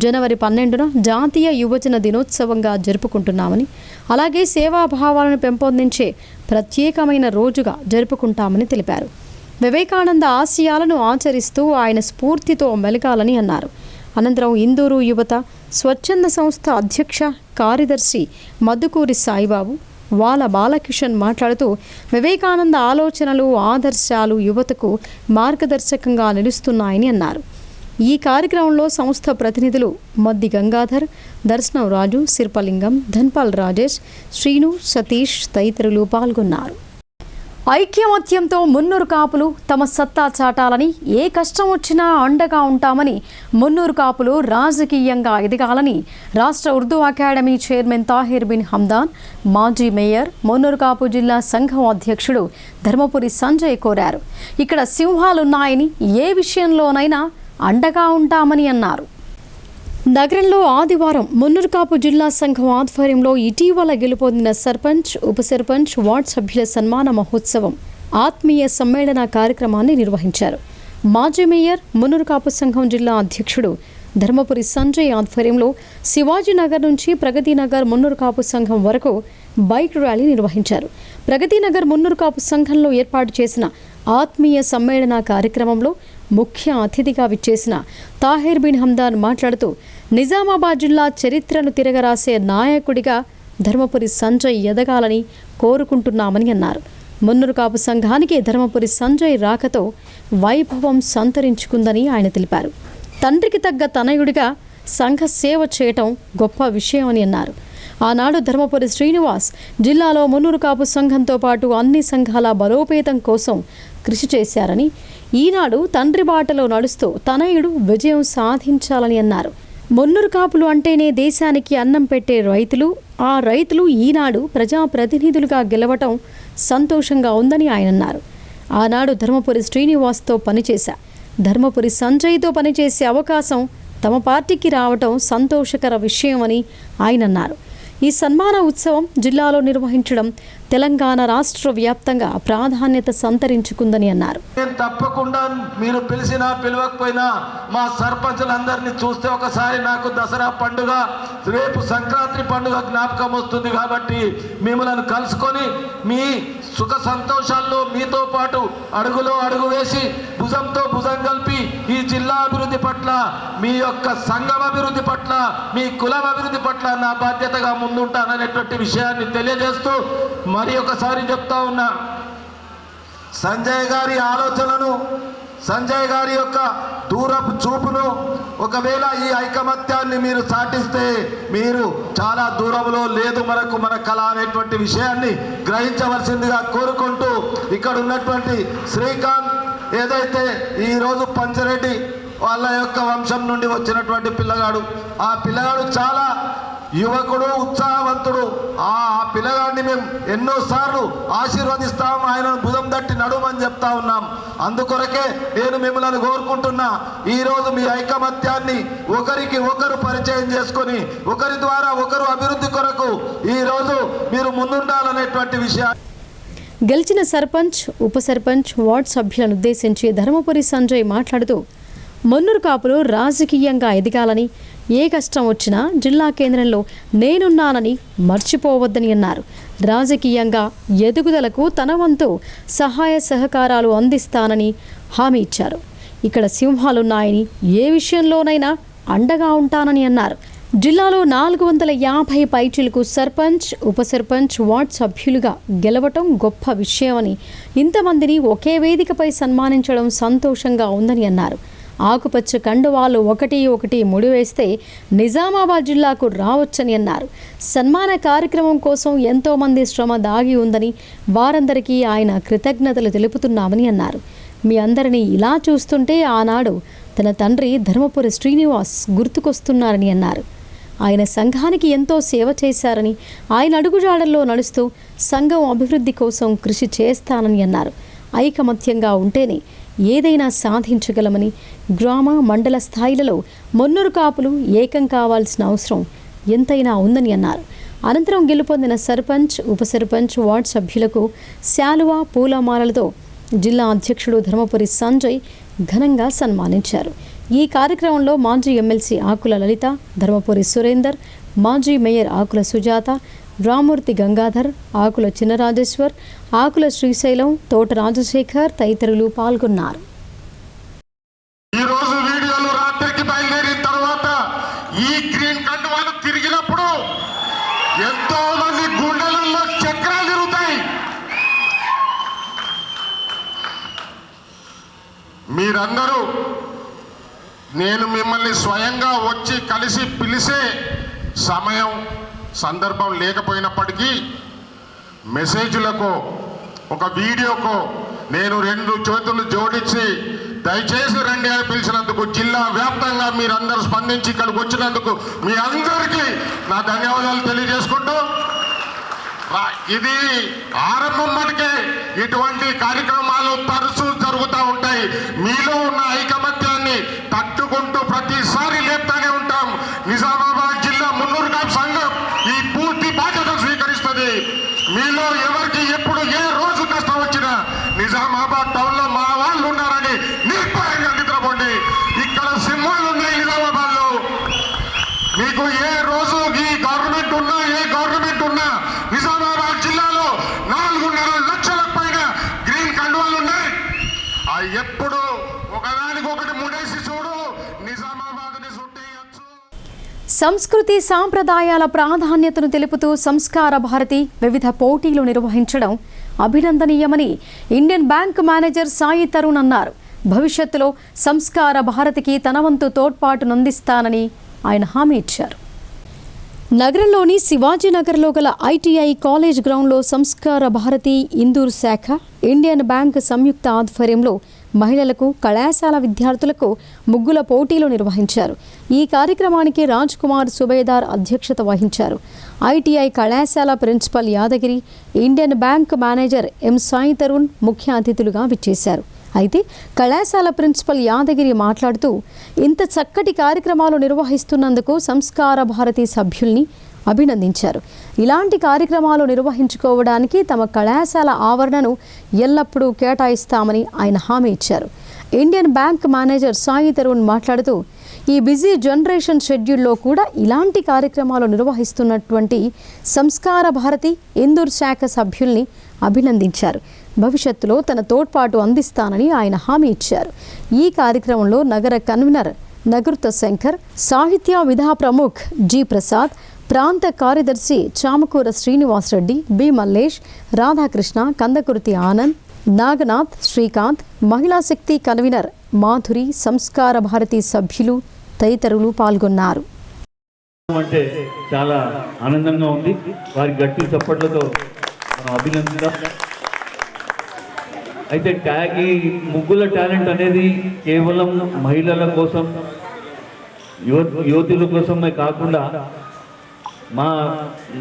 జనవరి 12న జాతీయ యువజన దినోత్సవంగా జరుపుకుంటున్నామని, అలాగే సేవాభావాలను పెంపొందించే ప్రత్యేకమైన రోజుగా జరుపుకుంటామని తెలిపారు. వివేకానంద ఆశయాలను ఆచరిస్తూ ఆయన స్ఫూర్తితో మెలగాలని అన్నారు. అనంతరం ఇందూరు యువత స్వచ్ఛంద సంస్థ అధ్యక్ష కార్యదర్శి మద్దుకూరి సాయిబాబు, వాల బాలకిషన్ మాట్లాడుతూ, వివేకానంద ఆలోచనలు ఆదర్శాలు యువతకు మార్గదర్శకంగా నిలుస్తున్నాయని అన్నారు. ఈ కార్యక్రమంలో సంస్థ ప్రతినిధులు మద్ది గంగాధర్, దర్శనం రాజు, శిల్పలింగం, ధన్పాల్ రాజేష్, శ్రీను, సతీష్ తదితరులు పాల్గొన్నారు. ఐక్యమత్యంతో మున్నూరు కాపులు తమ సత్తా చాటాలని, ఏ కష్టం వచ్చినా అండగా ఉంటామని, మున్నూరు కాపులు రాజకీయంగా ఎదగాలని రాష్ట్ర ఉర్దూ అకాడమీ చైర్మన్ తాహిర్ బిన్ హమ్దాన్, మాజీ మేయర్, మున్నూరు కాపు జిల్లా సంఘం అధ్యక్షుడు ధర్మపురి సంజయ్ కోరారు. ఇక్కడ సింహాలున్నాయని, ఏ విషయంలోనైనా అండగా ఉంటామని అన్నారు. నగరంలో ఆదివారం మున్నూరు కాపు జిల్లా సంఘం ఆధ్వర్యంలో ఇటీవల గెలుపొందిన సర్పంచ్, ఉప సర్పంచ్, వార్డు సభ్యుల సన్మాన మహోత్సవం, ఆత్మీయ సమ్మేళన కార్యక్రమాన్ని నిర్వహించారు. మాజీ మేయర్, మున్నూరు కాపు సంఘం జిల్లా అధ్యక్షుడు ధర్మపురి సంజయ్ ఆధ్వర్యంలో శివాజీనగర్ నుంచి ప్రగతినగర్ మున్నూరు కాపు సంఘం వరకు బైక్ ర్యాలీ నిర్వహించారు. ప్రగతినగర్ మున్నూరు కాపు సంఘంలో ఏర్పాటు చేసిన ఆత్మీయ సమ్మేళన కార్యక్రమంలో ముఖ్య అతిథిగా విచ్చేసిన తాహిర్ బిన్ హమ్దాన్ మాట్లాడుతూ, నిజామాబాద్ జిల్లా చరిత్రను తిరగరాసే నాయకుడిగా ధర్మపురి సంజయ్ ఎదగాలని కోరుకుంటున్నామని అన్నారు. మున్నూరు కాపు సంఘానికి ధర్మపురి సంజయ్ రాకతో వైభవం సంతరించుకుందని ఆయన తెలిపారు. తండ్రికి తగ్గ తనయుడిగా సంఘ సేవ చేయటం గొప్ప విషయమని అన్నారు. ఆనాడు ధర్మపురి శ్రీనివాస్ జిల్లాలో మున్నూరు కాపు సంఘంతో పాటు అన్ని సంఘాల బలోపేతం కోసం కృషి చేశారని, ఈనాడు తండ్రి బాటలో నడుస్తూ తనయుడు విజయం సాధించాలని అన్నారు. మున్నూరు కాపులు అంటేనే దేశానికి అన్నం పెట్టే రైతులు, ఆ రైతులు ఈనాడు ప్రజాప్రతినిధులుగా గెలవటం సంతోషంగా ఉందని ఆయన అన్నారు. ఆనాడు ధర్మపురి శ్రీనివాస్తో పనిచేశా, ధర్మపురి సంజయ్తో పనిచేసే అవకాశం తమ పార్టీకి రావటం సంతోషకర విషయమని ఆయన అన్నారు. ఈ సన్మాన ఉత్సవం జిల్లాలో నిర్వహించడం తెలంగాణ రాష్ట్ర వ్యాప్తంగా ప్రాధాన్యత సంతరించుకుందని అన్నారు. తప్పకుండా మీరు పిలిచినా పిలవకపోయినా మా సర్పంచులందరినీ చూస్తే ఒకసారి నాకు దసరా పండుగ, రేపు సంక్రాంతి పండుగ జ్ఞాపకం వస్తుంది. కాబట్టి మిమ్మల్ని కలుసుకొని మీ సుఖ సంతోషాల్లో మీతో పాటు అడుగులో అడుగు వేసి భుజంతో భుజం కలిపి ఈ జిల్లా అభివృద్ధి పట్ల, మీ యొక్క సంఘం అభివృద్ధి పట్ల, మీ కులం అభివృద్ధి పట్ల నా బాధ్యతగా ముందుంటాననేటువంటి విషయాన్ని తెలియజేస్తూ మరి ఒకసారి చెప్తా ఉన్నా, సంజయ్ గారి ఆలోచనను, సంజయ్ గారి యొక్క దూరపు చూపును, ఒకవేళ ఈ ఐకమత్యాన్ని మీరు సాటిస్తే మీరు చాలా దూరంలో లేదు మన కళ అనేటువంటి విషయాన్ని గ్రహించవలసిందిగా కోరుకుంటూ, ఇక్కడ ఉన్నటువంటి శ్రీకాంత్ ఏదైతే ఈరోజు పంచరెడ్డి వాళ్ళ యొక్క వంశం నుండి వచ్చినటువంటి పిల్లగాడు, ఆ పిల్లగాడు చాలా యువకుడు, ఉత్సాహవంతుడు. ఆ పిల్లగాడిని మేము ఎన్నోసార్లు ఆశీర్వదిస్తాం, ఆయనను భుజం తట్టి నడుమని చెప్తా ఉన్నాం. అందుకొరకే నేను మిమ్మల్ని కోరుకుంటున్నా, ఈరోజు మీ ఐకమత్యాన్ని ఒకరికి ఒకరు పరిచయం చేసుకొని ఒకరి ద్వారా ఒకరు అభివృద్ధి కొరకు ఈరోజు మీరు ముందుండాలనేటువంటి విషయాన్ని. గెలిచిన సర్పంచ్, ఉప సర్పంచ్, వార్డు సభ్యులను ఉద్దేశించి ధర్మపురి సంజయ్ మాట్లాడుతూ, మున్నూరు కాపులు రాజకీయంగా ఎదగాలని, ఏ కష్టం వచ్చినా జిల్లా కేంద్రంలో నేనున్నానని మర్చిపోవద్దని అన్నారు. రాజకీయంగా ఎదుగుదలకు తన వంతు సహాయ సహకారాలు అందిస్తానని హామీ ఇచ్చారు. ఇక్కడ సింహాలున్నాయని, ఏ విషయంలోనైనా అండగా ఉంటానని అన్నారు. జిల్లాలో 450 పైచిలకు సర్పంచ్, ఉప సర్పంచ్, వార్డు సభ్యులుగా గెలవటం గొప్ప విషయమని, ఇంతమందిని ఒకే వేదికపై సన్మానించడం సంతోషంగా ఉందని అన్నారు. ఆకుపచ్చ కండువాలు ఒకటి ముడివేస్తే నిజామాబాద్ జిల్లాకు రావచ్చని అన్నారు. సన్మాన కార్యక్రమం కోసం ఎంతోమంది శ్రమ దాగి ఉందని, వారందరికీ ఆయన కృతజ్ఞతలు తెలుపుతున్నామని అన్నారు. మీ అందరినీ ఇలా చూస్తుంటే ఆనాడు తన తండ్రి ధర్మపురి శ్రీనివాస్ గుర్తుకొస్తున్నారని అన్నారు. ఆయన సంఘానికి ఎంతో సేవ చేశారని, ఆయన అడుగుజాడల్లో నడుస్తూ సంఘం అభివృద్ధి కోసం కృషి చేస్తానని అన్నారు. ఐకమత్యంగా ఉంటేనే ఏదైనా సాధించగలమని, గ్రామ, మండల స్థాయిలలో మున్నూరు కాపులు ఏకం కావాల్సిన అవసరం ఎంతైనా ఉందని అన్నారు. అనంతరం గెలుపొందిన సర్పంచ్, ఉప సర్పంచ్, వార్డు సభ్యులకు శాలువా, పూలమాలలతో జిల్లా అధ్యక్షుడు ధర్మపురి సంజయ్ ఘనంగా సన్మానించారు. ఈ కార్యక్రమంలో మాజీ ఎమ్మెల్సీ ఆకుల లలిత, ధర్మపురి సురేందర్, మాజీ మేయర్ ఆకుల సుజాత, రామూర్తి గంగాధర్, ఆకుల చిన్నరాజేశ్వర్, ఆకుల శ్రీశైలం, తోట రాజశేఖర్ తదితరులు పాల్గొన్నారు. ఈరోజు వీడియోలు రాత్రికి బయలుదేరిన తర్వాత ఈ గ్రీన్ కండువాలు తిరిగినప్పుడు ఎంతో మంది గుండెలలో చక్రాలు తిరుగుతాయి. మీరందరూ నేను మిమ్మల్ని స్వయంగా వచ్చి కలిసి పిలిచే సమయం, సందర్భం లేకపోయినప్పటికీ మెసేజ్లకు ఒక వీడియోకు నేను 2 చేతులు జోడించి దయచేసి రండి అని పిలిచినందుకు, జిల్లా వ్యాప్తంగా మీరందరూ స్పందించి ఇక్కడికి వచ్చినందుకు మీ అందరికీ నా ధన్యవాదాలు తెలియజేసుకుంటూ, ఇది ఆరంభం మటుకే ఇటువంటి కార్యక్రమాలు తరచూ జరుగుతూ ఉంటాయి. మీలో ఉన్న ఐకమత్యాన్ని తట్టుకుంటూ ప్రతిసారి లేపుతానే ఉంటాం. నిజామాబాద్ జిల్లా మున్నూరు కాపు సంఘం ఈ పూర్తి బాధ్యత స్వీకరిస్తుంది. మీలో ఎవరికి ఎప్పుడు ఏ రోజు కష్టం వచ్చినా నిజామాబాద్ టౌన్ లో మా వాళ్ళు ఉన్నారని నిర్భయంగా నిద్రపోండి. ఇక్కడ సింహాలు ఉన్నాయి నిజామాబాద్ లో. మీకు ఏ రోజు ఈ గవర్నమెంట్ ఉన్నా ఏ గవర్నమెంట్ ఉన్నా నిజామాబాద్ జిల్లాలో 4.5 లక్షల పైన గ్రీన్ కండువాలు ఉన్నాయి. అవి ఎప్పుడు ఒకదానికొకటి ముడేసి చూడు, నిజామాబాద్ ని చుట్టేయచ్చు. సంస్కృతి సాంప్రదాయాల ప్రాధాన్యతను తెలుపుతూ సంస్కార భారతి వివిధ పోటీలు నిర్వహించడం అభినందనీయమని Indian bank manager Sai Tarun అన్నారు. భవిష్యత్తులో సంస్కార భారతికి తన వంతు తోడ్పాటునందిస్తానని ఆయన హామీ ఇచ్చారు. నగరంలోని శివాజీనగర్లో గల ఐటీఐ కాలేజ్ గ్రౌండ్లో సంస్కార భారతి ఇందూర్ శాఖ, ఇండియన్ బ్యాంక్ సంయుక్త ఆధ్వర్యంలో మహిళలకు, కళాశాల విద్యార్థులకు ముగ్గుల పోటీలు నిర్వహించారు. ఈ కార్యక్రమానికి రాజ్ కుమార్ సుబేదార్ అధ్యక్షత వహించారు. ఐటీఐ కళాశాల principal Yadagiri, Indian bank manager M Sai Tarun ముఖ్య అతిథులుగా విచ్చేశారు. అయితే కళాశాల ప్రిన్సిపల్ యాదగిరి మాట్లాడుతూ, ఇంత చక్కటి కార్యక్రమాలు నిర్వహిస్తున్నందుకు సంస్కార భారతి సభ్యుల్ని అభినందించారు. ఇలాంటి కార్యక్రమాలు నిర్వహించుకోవడానికి తమ కళాశాల ఆవరణను ఎల్లప్పుడూ కేటాయిస్తామని ఆయన హామీ ఇచ్చారు. Indian bank manager Sai Tarun మాట్లాడుతూ, ఈ బిజీ జనరేషన్ షెడ్యూల్లో కూడా ఇలాంటి కార్యక్రమాలు నిర్వహిస్తున్నటువంటి సంస్కార భారతి ఇందూర్ శాఖ సభ్యుల్ని అభినందించారు. భవిష్యత్తులో తన తోడ్పాటు అందిస్తానని ఆయన హామీ ఇచ్చారు. ఈ కార్యక్రమంలో నగర కన్వీనర్ నగృత శంకర్, సాహిత్య విధా ప్రముఖ్ జి ప్రసాద్, ప్రాంత కార్యదర్శి చామకూర శ్రీనివాసరెడ్డి, బి మల్లేష్, రాధాకృష్ణ, కందకుర్తి ఆనంద్, నాగనాథ్, శ్రీకాంత్, మహిళా శక్తి కన్వీనర్ మాధురి, సంస్కార భారతి సభ్యులు తదితరులు పాల్గొన్నారు. అంటే చాలా ఆనందంగా ఉంది. వారి గట్టి చప్పట్లతో మనం అభినందిద్దాం. అయితే ఈ ముగ్గుల టాలెంట్ అనేది కేవలం మహిళల కోసం, యువతుల కోసమే కాకుండా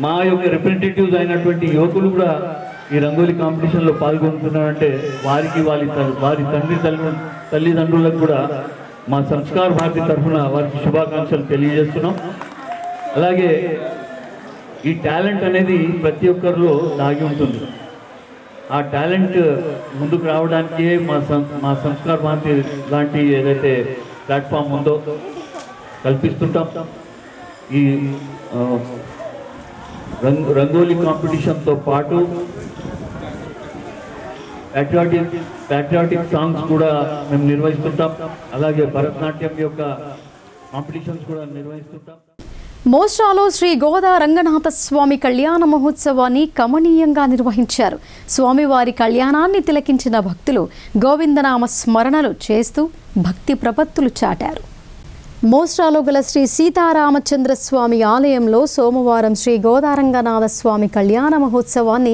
మా యొక్క రిప్రజెంటేటివ్స్ అయినటువంటి యువకులు కూడా ఈ రంగోలీ కాంపిటీషన్లో పాల్గొంటున్నారంటే వారికి వారి తల్లిదండ్రులకు కూడా మా సంస్కార భారతి తరఫున వారికి శుభాకాంక్షలు తెలియజేస్తున్నాం. అలాగే ఈ టాలెంట్ అనేది ప్రతి ఒక్కరిలో దాగి ఉంటుంది. ఆ టాలెంట్ ముందుకు రావడానికే మా సంస్కార భారతి లాంటి ఏదైతే ప్లాట్ఫామ్ ఉందో కల్పిస్తుంటాం. ఈ రంగోలీ కాంపిటీషన్తో పాటు ప్యాట్రియాటిక్ సాంగ్స్ కూడా మేము నిర్వహిస్తుంటాం. అలాగే భరతనాట్యం యొక్క కాంపిటీషన్స్ కూడా నిర్వహిస్తుంటాం. మోస్రాలో శ్రీ గోదా రంగనాథ స్వామి కళ్యాణ మహోత్సవాన్ని కమనీయంగా నిర్వహించారు. స్వామివారి కళ్యాణాన్ని తిలకించిన భక్తులు గోవిందనామ స్మరణలు చేస్తూ భక్తి ప్రపత్తులు చాటారు. మోస్రాలో గల శ్రీ సీతారామచంద్ర స్వామి ఆలయంలో సోమవారం శ్రీ గోదారంగనాథ స్వామి కళ్యాణ మహోత్సవాన్ని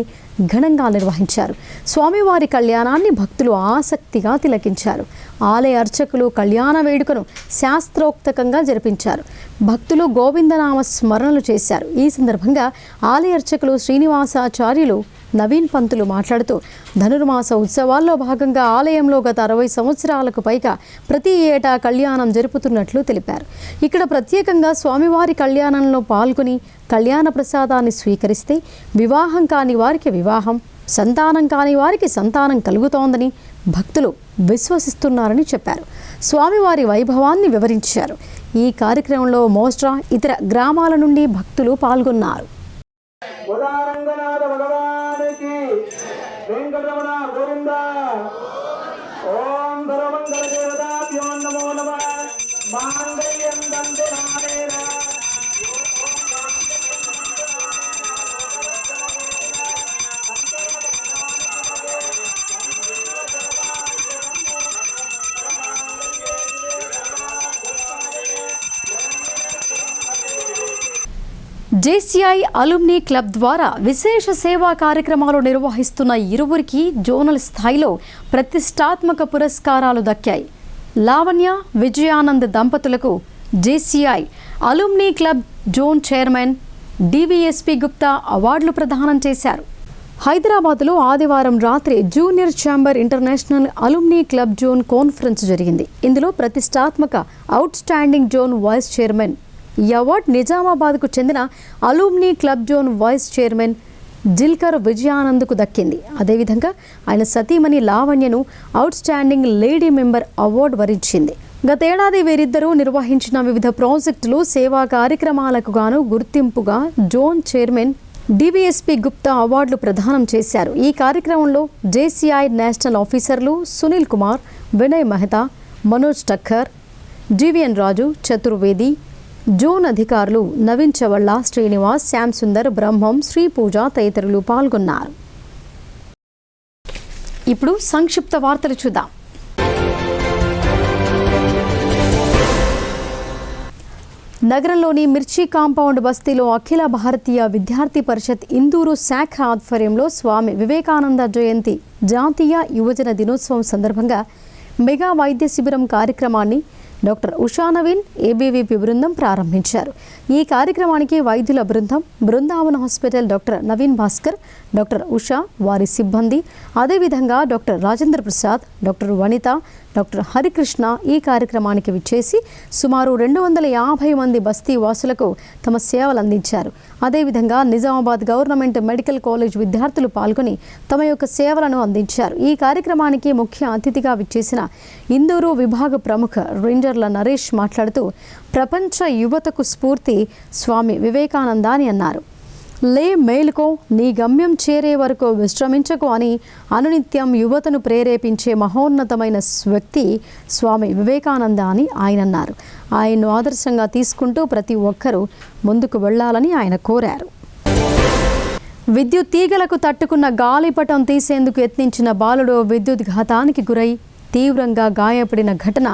ఘనంగా నిర్వహించారు. స్వామివారి కళ్యాణాన్ని భక్తులు ఆసక్తిగా తిలకించారు. ఆలయ అర్చకులు కళ్యాణ వేడుకను శాస్త్రోక్తకంగా జరిపించారు. భక్తులు గోవిందనామ స్మరణలు చేశారు. ఈ సందర్భంగా ఆలయ అర్చకులు శ్రీనివాసాచార్యులు నవీన్ పంతులు మాట్లాడుతూ, ధనుర్మాస ఉత్సవాల్లో భాగంగా ఆలయంలో గత 60 సంవత్సరాలకు పైగా ప్రతి ఏటా కళ్యాణం జరుపుతున్నట్లు తెలిపారు. ఇక్కడ ప్రత్యేకంగా స్వామివారి కళ్యాణంలో పాల్గొని కళ్యాణ ప్రసాదాన్ని స్వీకరిస్తే వివాహం కాని వారికి వివాహం, సంతానం కాని వారికి సంతానం కలుగుతోందని భక్తులు విశ్వసిస్తున్నారని చెప్పారు. స్వామివారి వైభవాన్ని వివరించారు. ఈ కార్యక్రమంలో మోస్ట్రా, ఇతర గ్రామాల నుండి భక్తులు పాల్గొన్నారు. వెంకటరమణ గోవింద. ఓం ధర్మంగళ దేవతాభ్యో నమో నమః. మాంగళ్యం దంతే నానేన జేసీఐ అలుమ్ని క్లబ్ ద్వారా విశేష సేవా కార్యక్రమాలు నిర్వహిస్తున్న ఇరువురికి జోనల్ స్థాయిలో ప్రతిష్టాత్మక పురస్కారాలు దక్కాయి. లావణ్య విజయానంద్ దంపతులకు JCI alumni club zone chairman DVSP Gupta అవార్డులు ప్రదానం చేశారు. హైదరాబాద్లో ఆదివారం రాత్రి junior chamber international alumni club zone conference జరిగింది. ఇందులో ప్రతిష్టాత్మక outstanding zone vice chairman ఈ అవార్డు నిజామాబాద్కు చెందిన alumni club zone vice chairman Jilkar విజయానంద్కు దక్కింది. అదేవిధంగా ఆయన సతీమణి లావణ్యను outstanding lady member award వరించింది. గతేడాది వీరిద్దరూ నిర్వహించిన వివిధ ప్రాజెక్టులు, సేవా కార్యక్రమాలకు గాను గుర్తింపుగా జోన్ చైర్మన్ డివిఎస్పి గుప్తా అవార్డులు ప్రదానం చేశారు. ఈ కార్యక్రమంలో జేసీఐ నేషనల్ ఆఫీసర్లు సునీల్ కుమార్, వినయ్ మెహతా, మనోజ్ టక్కర్, జీవీఎన్ రాజు, చతుర్వేది, జోన్ అధికారులు నవీన్ చవళ్ళ, శ్రీనివాస్, శ్యామ్ సుందర్, బ్రహ్మం, శ్రీ పూజ తదితరులు పాల్గొన్నారు. ఇప్పుడు సంక్షిప్త వార్తలు చూద్దాం. నగరంలోని మిర్చి కాంపౌండ్ బస్తీలో అఖిల భారతీయ విద్యార్థి పరిషత్ ఇందూరు శాఖ ఆధ్వర్యంలో స్వామి వివేకానంద జయంతి జాతీయ యువజన దినోత్సవం సందర్భంగా మెగా వైద్య శిబిరం కార్యక్రమాన్ని డాక్టర్ ఉషా నవీన్ ఏబీవీపీ బృందం ప్రారంభించారు. ఈ కార్యక్రమానికి వైద్యుల బృందం, Brindavan hospital doctor Naveen Bhaskar, doctor Usha, వారి సిబ్బంది, అదేవిధంగా డాక్టర్ రాజేంద్ర ప్రసాద్, డాక్టర్ వనిత, డాక్టర్ హరికృష్ణ ఈ కార్యక్రమానికి విచ్చేసి సుమారు 250 మంది బస్తీ వాసులకు తమ సేవలు అందించారు. అదేవిధంగా నిజామాబాద్ గవర్నమెంట్ మెడికల్ కాలేజ్ విద్యార్థులు పాల్గొని తమ యొక్క సేవలను అందించారు. ఈ కార్యక్రమానికి ముఖ్య అతిథిగా విచ్చేసిన ఇందూరు విభాగ ప్రముఖ రేంజర్ల నరేష్ మాట్లాడుతూ ప్రపంచ యువతకు స్ఫూర్తి స్వామి వివేకానంద అని అన్నారు. లే మేలుకో, నీ గమ్యం చేరే వరకు విశ్రమించకు అని అనునిత్యం యువతను ప్రేరేపించే మహోన్నతమైన వ్యక్తి స్వామి వివేకానంద అని ఆయన అన్నారు. ఆయన్ను ఆదర్శంగా తీసుకుంటూ ప్రతి ఒక్కరూ ముందుకు వెళ్లాలని ఆయన కోరారు. విద్యుత్ తీగలకు తట్టుకున్న గాలిపటం తీసేందుకు యత్నించిన బాలుడు విద్యుత్ ఘాతానికి గురై తీవ్రంగా గాయపడిన ఘటన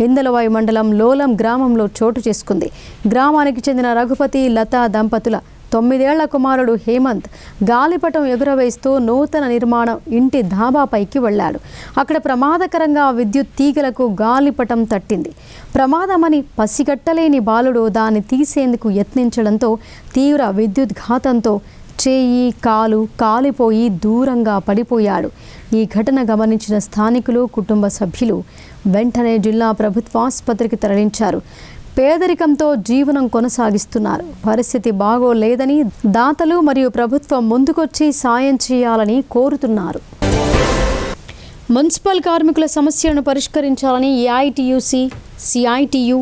ఇందలవాయి మండలం లోలం గ్రామంలో చోటు చేసుకుంది. గ్రామానికి చెందిన రఘుపతి, లతా దంపతుల 9 ఏళ్ల కుమారుడు హేమంత్ గాలిపటం ఎగురవేస్తూ నూతన నిర్మాణం ఇంటి ధాబాపైకి వెళ్లాడు. అక్కడ ప్రమాదకరంగా విద్యుత్ తీగలకు గాలిపటం తట్టింది. ప్రమాదమని పసిగట్టలేని బాలుడు దాన్ని తీసేందుకు యత్నించడంతో తీవ్ర విద్యుత్ ఘాతంతో చేయి, కాలు కాలిపోయి దూరంగా పడిపోయాడు. ఈ ఘటన గమనించిన స్థానికులు, కుటుంబ సభ్యులు వెంటనే జిల్లా ప్రభుత్వ ఆసుపత్రికి తరలించారు. పేదరికంతో జీవనం కొనసాగిస్తున్నారు. పరిస్థితి బాగోలేదని దాతలు మరియు ప్రభుత్వం ముందుకొచ్చి సాయం చేయాలని కోరుతున్నారు. మున్సిపల్ కార్మికుల సమస్యలను పరిష్కరించాలని ఏఐటీయూసీ, సిఐటియు,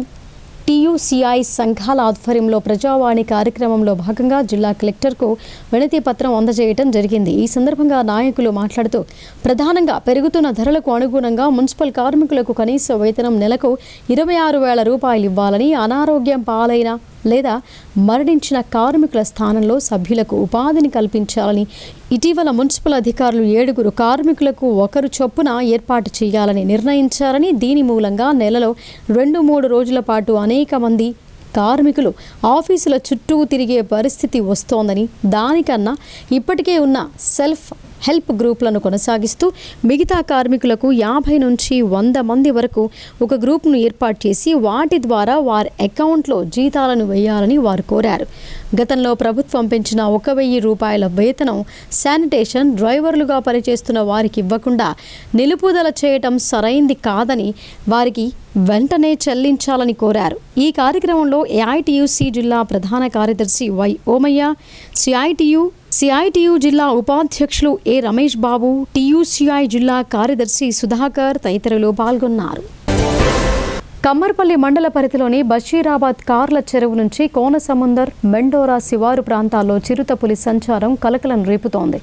టీయూసీఐ సంఘాల ఆధ్వర్యంలో ప్రజావాణి కార్యక్రమంలో భాగంగా జిల్లా కలెక్టర్కు వినతి పత్రం అందజేయడం జరిగింది. ఈ సందర్భంగా నాయకులు మాట్లాడుతూ ప్రధానంగా పెరుగుతున్న ధరలకు అనుగుణంగా మున్సిపల్ కార్మికులకు కనీస వేతనం నెలకు 26,000 రూపాయలు ఇవ్వాలని, అనారోగ్యం పాలైన లేదా మరణించిన కార్మికుల స్థానంలో సభ్యులకు ఉపాధిని కల్పించాలని, ఇటీవల మున్సిపల్ అధికారులు 7 కార్మికులకు 1 చొప్పున ఏర్పాటు చేయాలని నిర్ణయించారని, దీని మూలంగా నెలలో 2-3 రోజుల పాటు అనేక మంది కార్మికులు ఆఫీసుల చుట్టూ తిరిగే పరిస్థితి వస్తోందని, దానికన్నా ఇప్పటికే ఉన్న సెల్ఫ్ హెల్ప్ గ్రూపులను కొనసాగిస్తూ మిగతా కార్మికులకు 50 నుంచి 100 మంది వరకు ఒక గ్రూప్ను ఏర్పాటు చేసి వాటి ద్వారా వారి అకౌంట్లో జీతాలను వేయాలని వారు కోరారు. గతంలో ప్రభుత్వం పెంచిన 1,000 రూపాయల వేతనం శానిటేషన్ డ్రైవర్లుగా పనిచేస్తున్న వారికి ఇవ్వకుండా నిలుపుదల చేయటం సరైంది కాదని వారికి వెంటనే చెల్లించాలని కోరారు. ఈ కార్యక్రమంలో ఏఐటీయూసీ జిల్లా ప్రధాన కార్యదర్శి వై ఓమయ్య, సిఐటియు జిల్లా ఉపాధ్యక్షులు ఏ రమేష్ బాబు, టీయూసీఐ జిల్లా కార్యదర్శి సుధాకర్ తదితరులు పాల్గొన్నారు. కమ్మర్పల్లి మండల పరిధిలోని బషీరాబాద్ కార్ల చెరువు నుంచి కోనసముందర్, మెండోరా శివారు ప్రాంతాల్లో చిరుతపులి సంచారం కలకలం రేపుతోంది.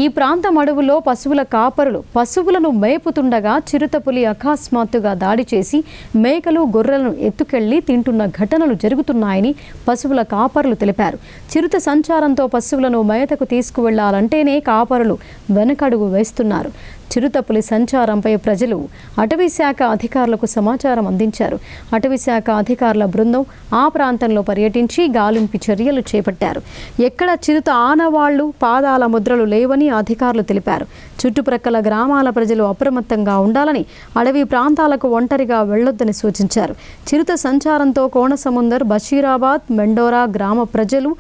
ఈ ప్రాంతం అడవుల్లో పశువుల కాపరులు పశువులను మేపుతుండగా చిరుతపులి అకస్మాత్తుగా దాడి చేసి మేకలు, గొర్రెలను ఎత్తుకెళ్లి తింటున్న ఘటనలు జరుగుతున్నాయని పశువుల కాపరులు తెలిపారు. చిరుత సంచారంతో పశువులను మేతకు తీసుకువెళ్లాలంటేనే కాపరులు వెనకడుగు వేస్తున్నారు. చిరుతపులి సంచారంపై ప్రజలు అటవీ శాఖ అధికారులకు సమాచారం అందించారు. అటవీ శాఖ అధికారుల బృందం ఆ ప్రాంతంలో పర్యటించి గాలింపు చర్యలు చేపట్టారు. ఎక్కడ చిరుత ఆనవాళ్లు, పాదాల ముద్రలు లేవని అధికారులు తెలిపారు. చుట్టుప్రక్కల గ్రామాల ప్రజలు అప్రమత్తంగా ఉండాలని, అడవి ప్రాంతాలకు ఒంటరిగా వెళ్లొద్దని సూచించారు. చిరుత సంచారంతో కోనసముందర్, బషీరాబాద్, మెండోరా గ్రామ ప్రజలు,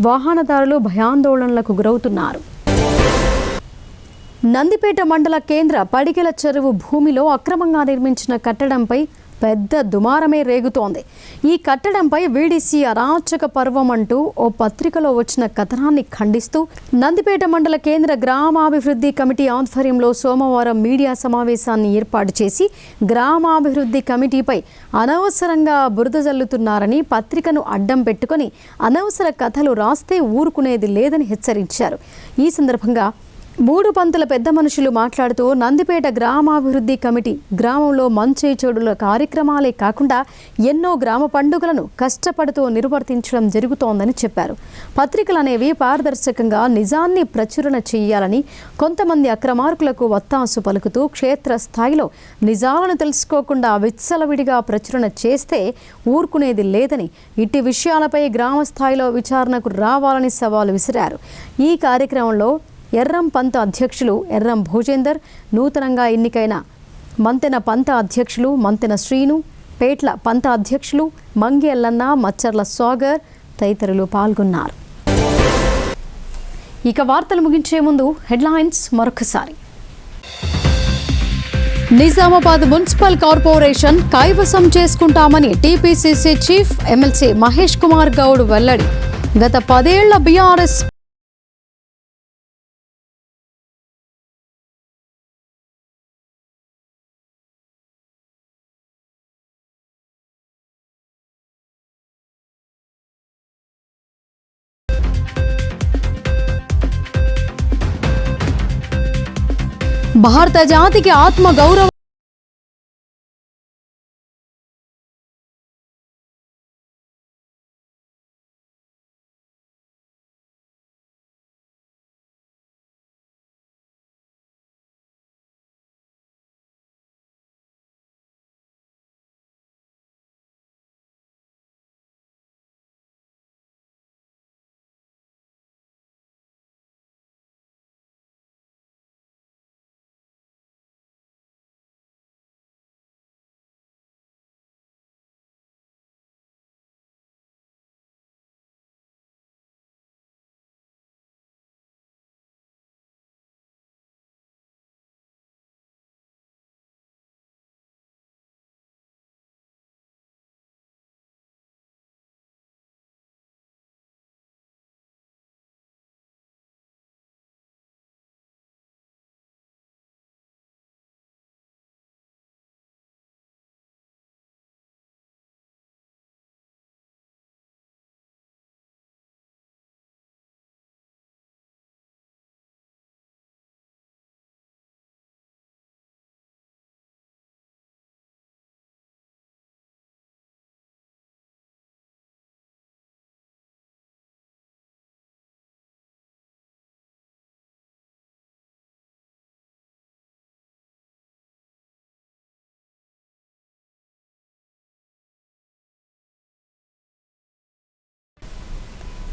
వాహనదారులు భయాందోళనలకు గురవుతున్నారు. నందిపేట మండల కేంద్ర పడిగెల చెరువు భూమిలో అక్రమంగా నిర్మించిన కట్టడంపై పెద్ద దుమారమే రేగుతోంది. ఈ కట్టడంపై వీడీసీ అరాచక పర్వం అంటూ ఓ పత్రికలో వచ్చిన కథనాన్ని ఖండిస్తూ నందిపేట మండల కేంద్ర గ్రామాభివృద్ధి కమిటీ ఆధ్వర్యంలో సోమవారం మీడియా సమావేశాన్ని ఏర్పాటు చేసి గ్రామాభివృద్ధి కమిటీపై అనవసరంగా బురద జల్లుతున్నారని, పత్రికను అడ్డం పెట్టుకొని అనవసర కథలు రాస్తే ఊరుకునేది లేదని హెచ్చరించారు. ఈ సందర్భంగా 3 పంతుల పెద్ద మనుషులు మాట్లాడుతూ నందిపేట గ్రామాభివృద్ధి కమిటీ గ్రామంలో మంచి చెడుల కార్యక్రమాలే కాకుండా ఎన్నో గ్రామ పండుగలను కష్టపడుతూ నిర్వర్తించడం జరుగుతోందని చెప్పారు. పత్రికలు అనేవి పారదర్శకంగా నిజాన్ని ప్రచురణ చేయాలని, కొంతమంది అక్రమార్కులకు వత్తాసు పలుకుతూ క్షేత్రస్థాయిలో నిజాలను తెలుసుకోకుండా విచ్చలవిడిగా ప్రచురణ చేస్తే ఊరుకునేది లేదని, ఇట్టి విషయాలపై గ్రామ స్థాయిలో విచారణకు రావాలని సవాలు విసిరారు. ఈ కార్యక్రమంలో ఎర్రం పంత అధ్యక్షులు ఎర్రం భోజేందర్, నూతనంగా ఎన్నికైన మంతెన పంత అధ్యక్షులు మంతెన శ్రీను, పేట్ల పంత అధ్యక్షులు మంగి ఎల్లన్న, మచ్చర్ల సాగర్ తదితరులు పాల్గొన్నారు. ఇక వార్తలు ముగించే ముందు హెడ్లైన్స్ మరొకసారి. నిజామాబాద్ మున్సిపల్ కార్పొరేషన్ కైవసం చేసుకుంటామని TPCC chief MLC Mahesh Kumar Goud వెల్లడి. గత 10 ఏళ్ల బీఆర్ఎస్ భారత జాతికి ఆత్మ గౌరవం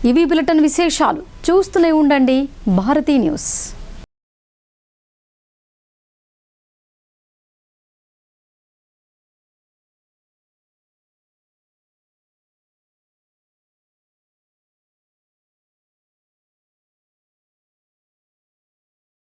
ఇవి బులెటిన్ విశేషాలు. చూస్తూనే ఉండండి భారతీ న్యూస్.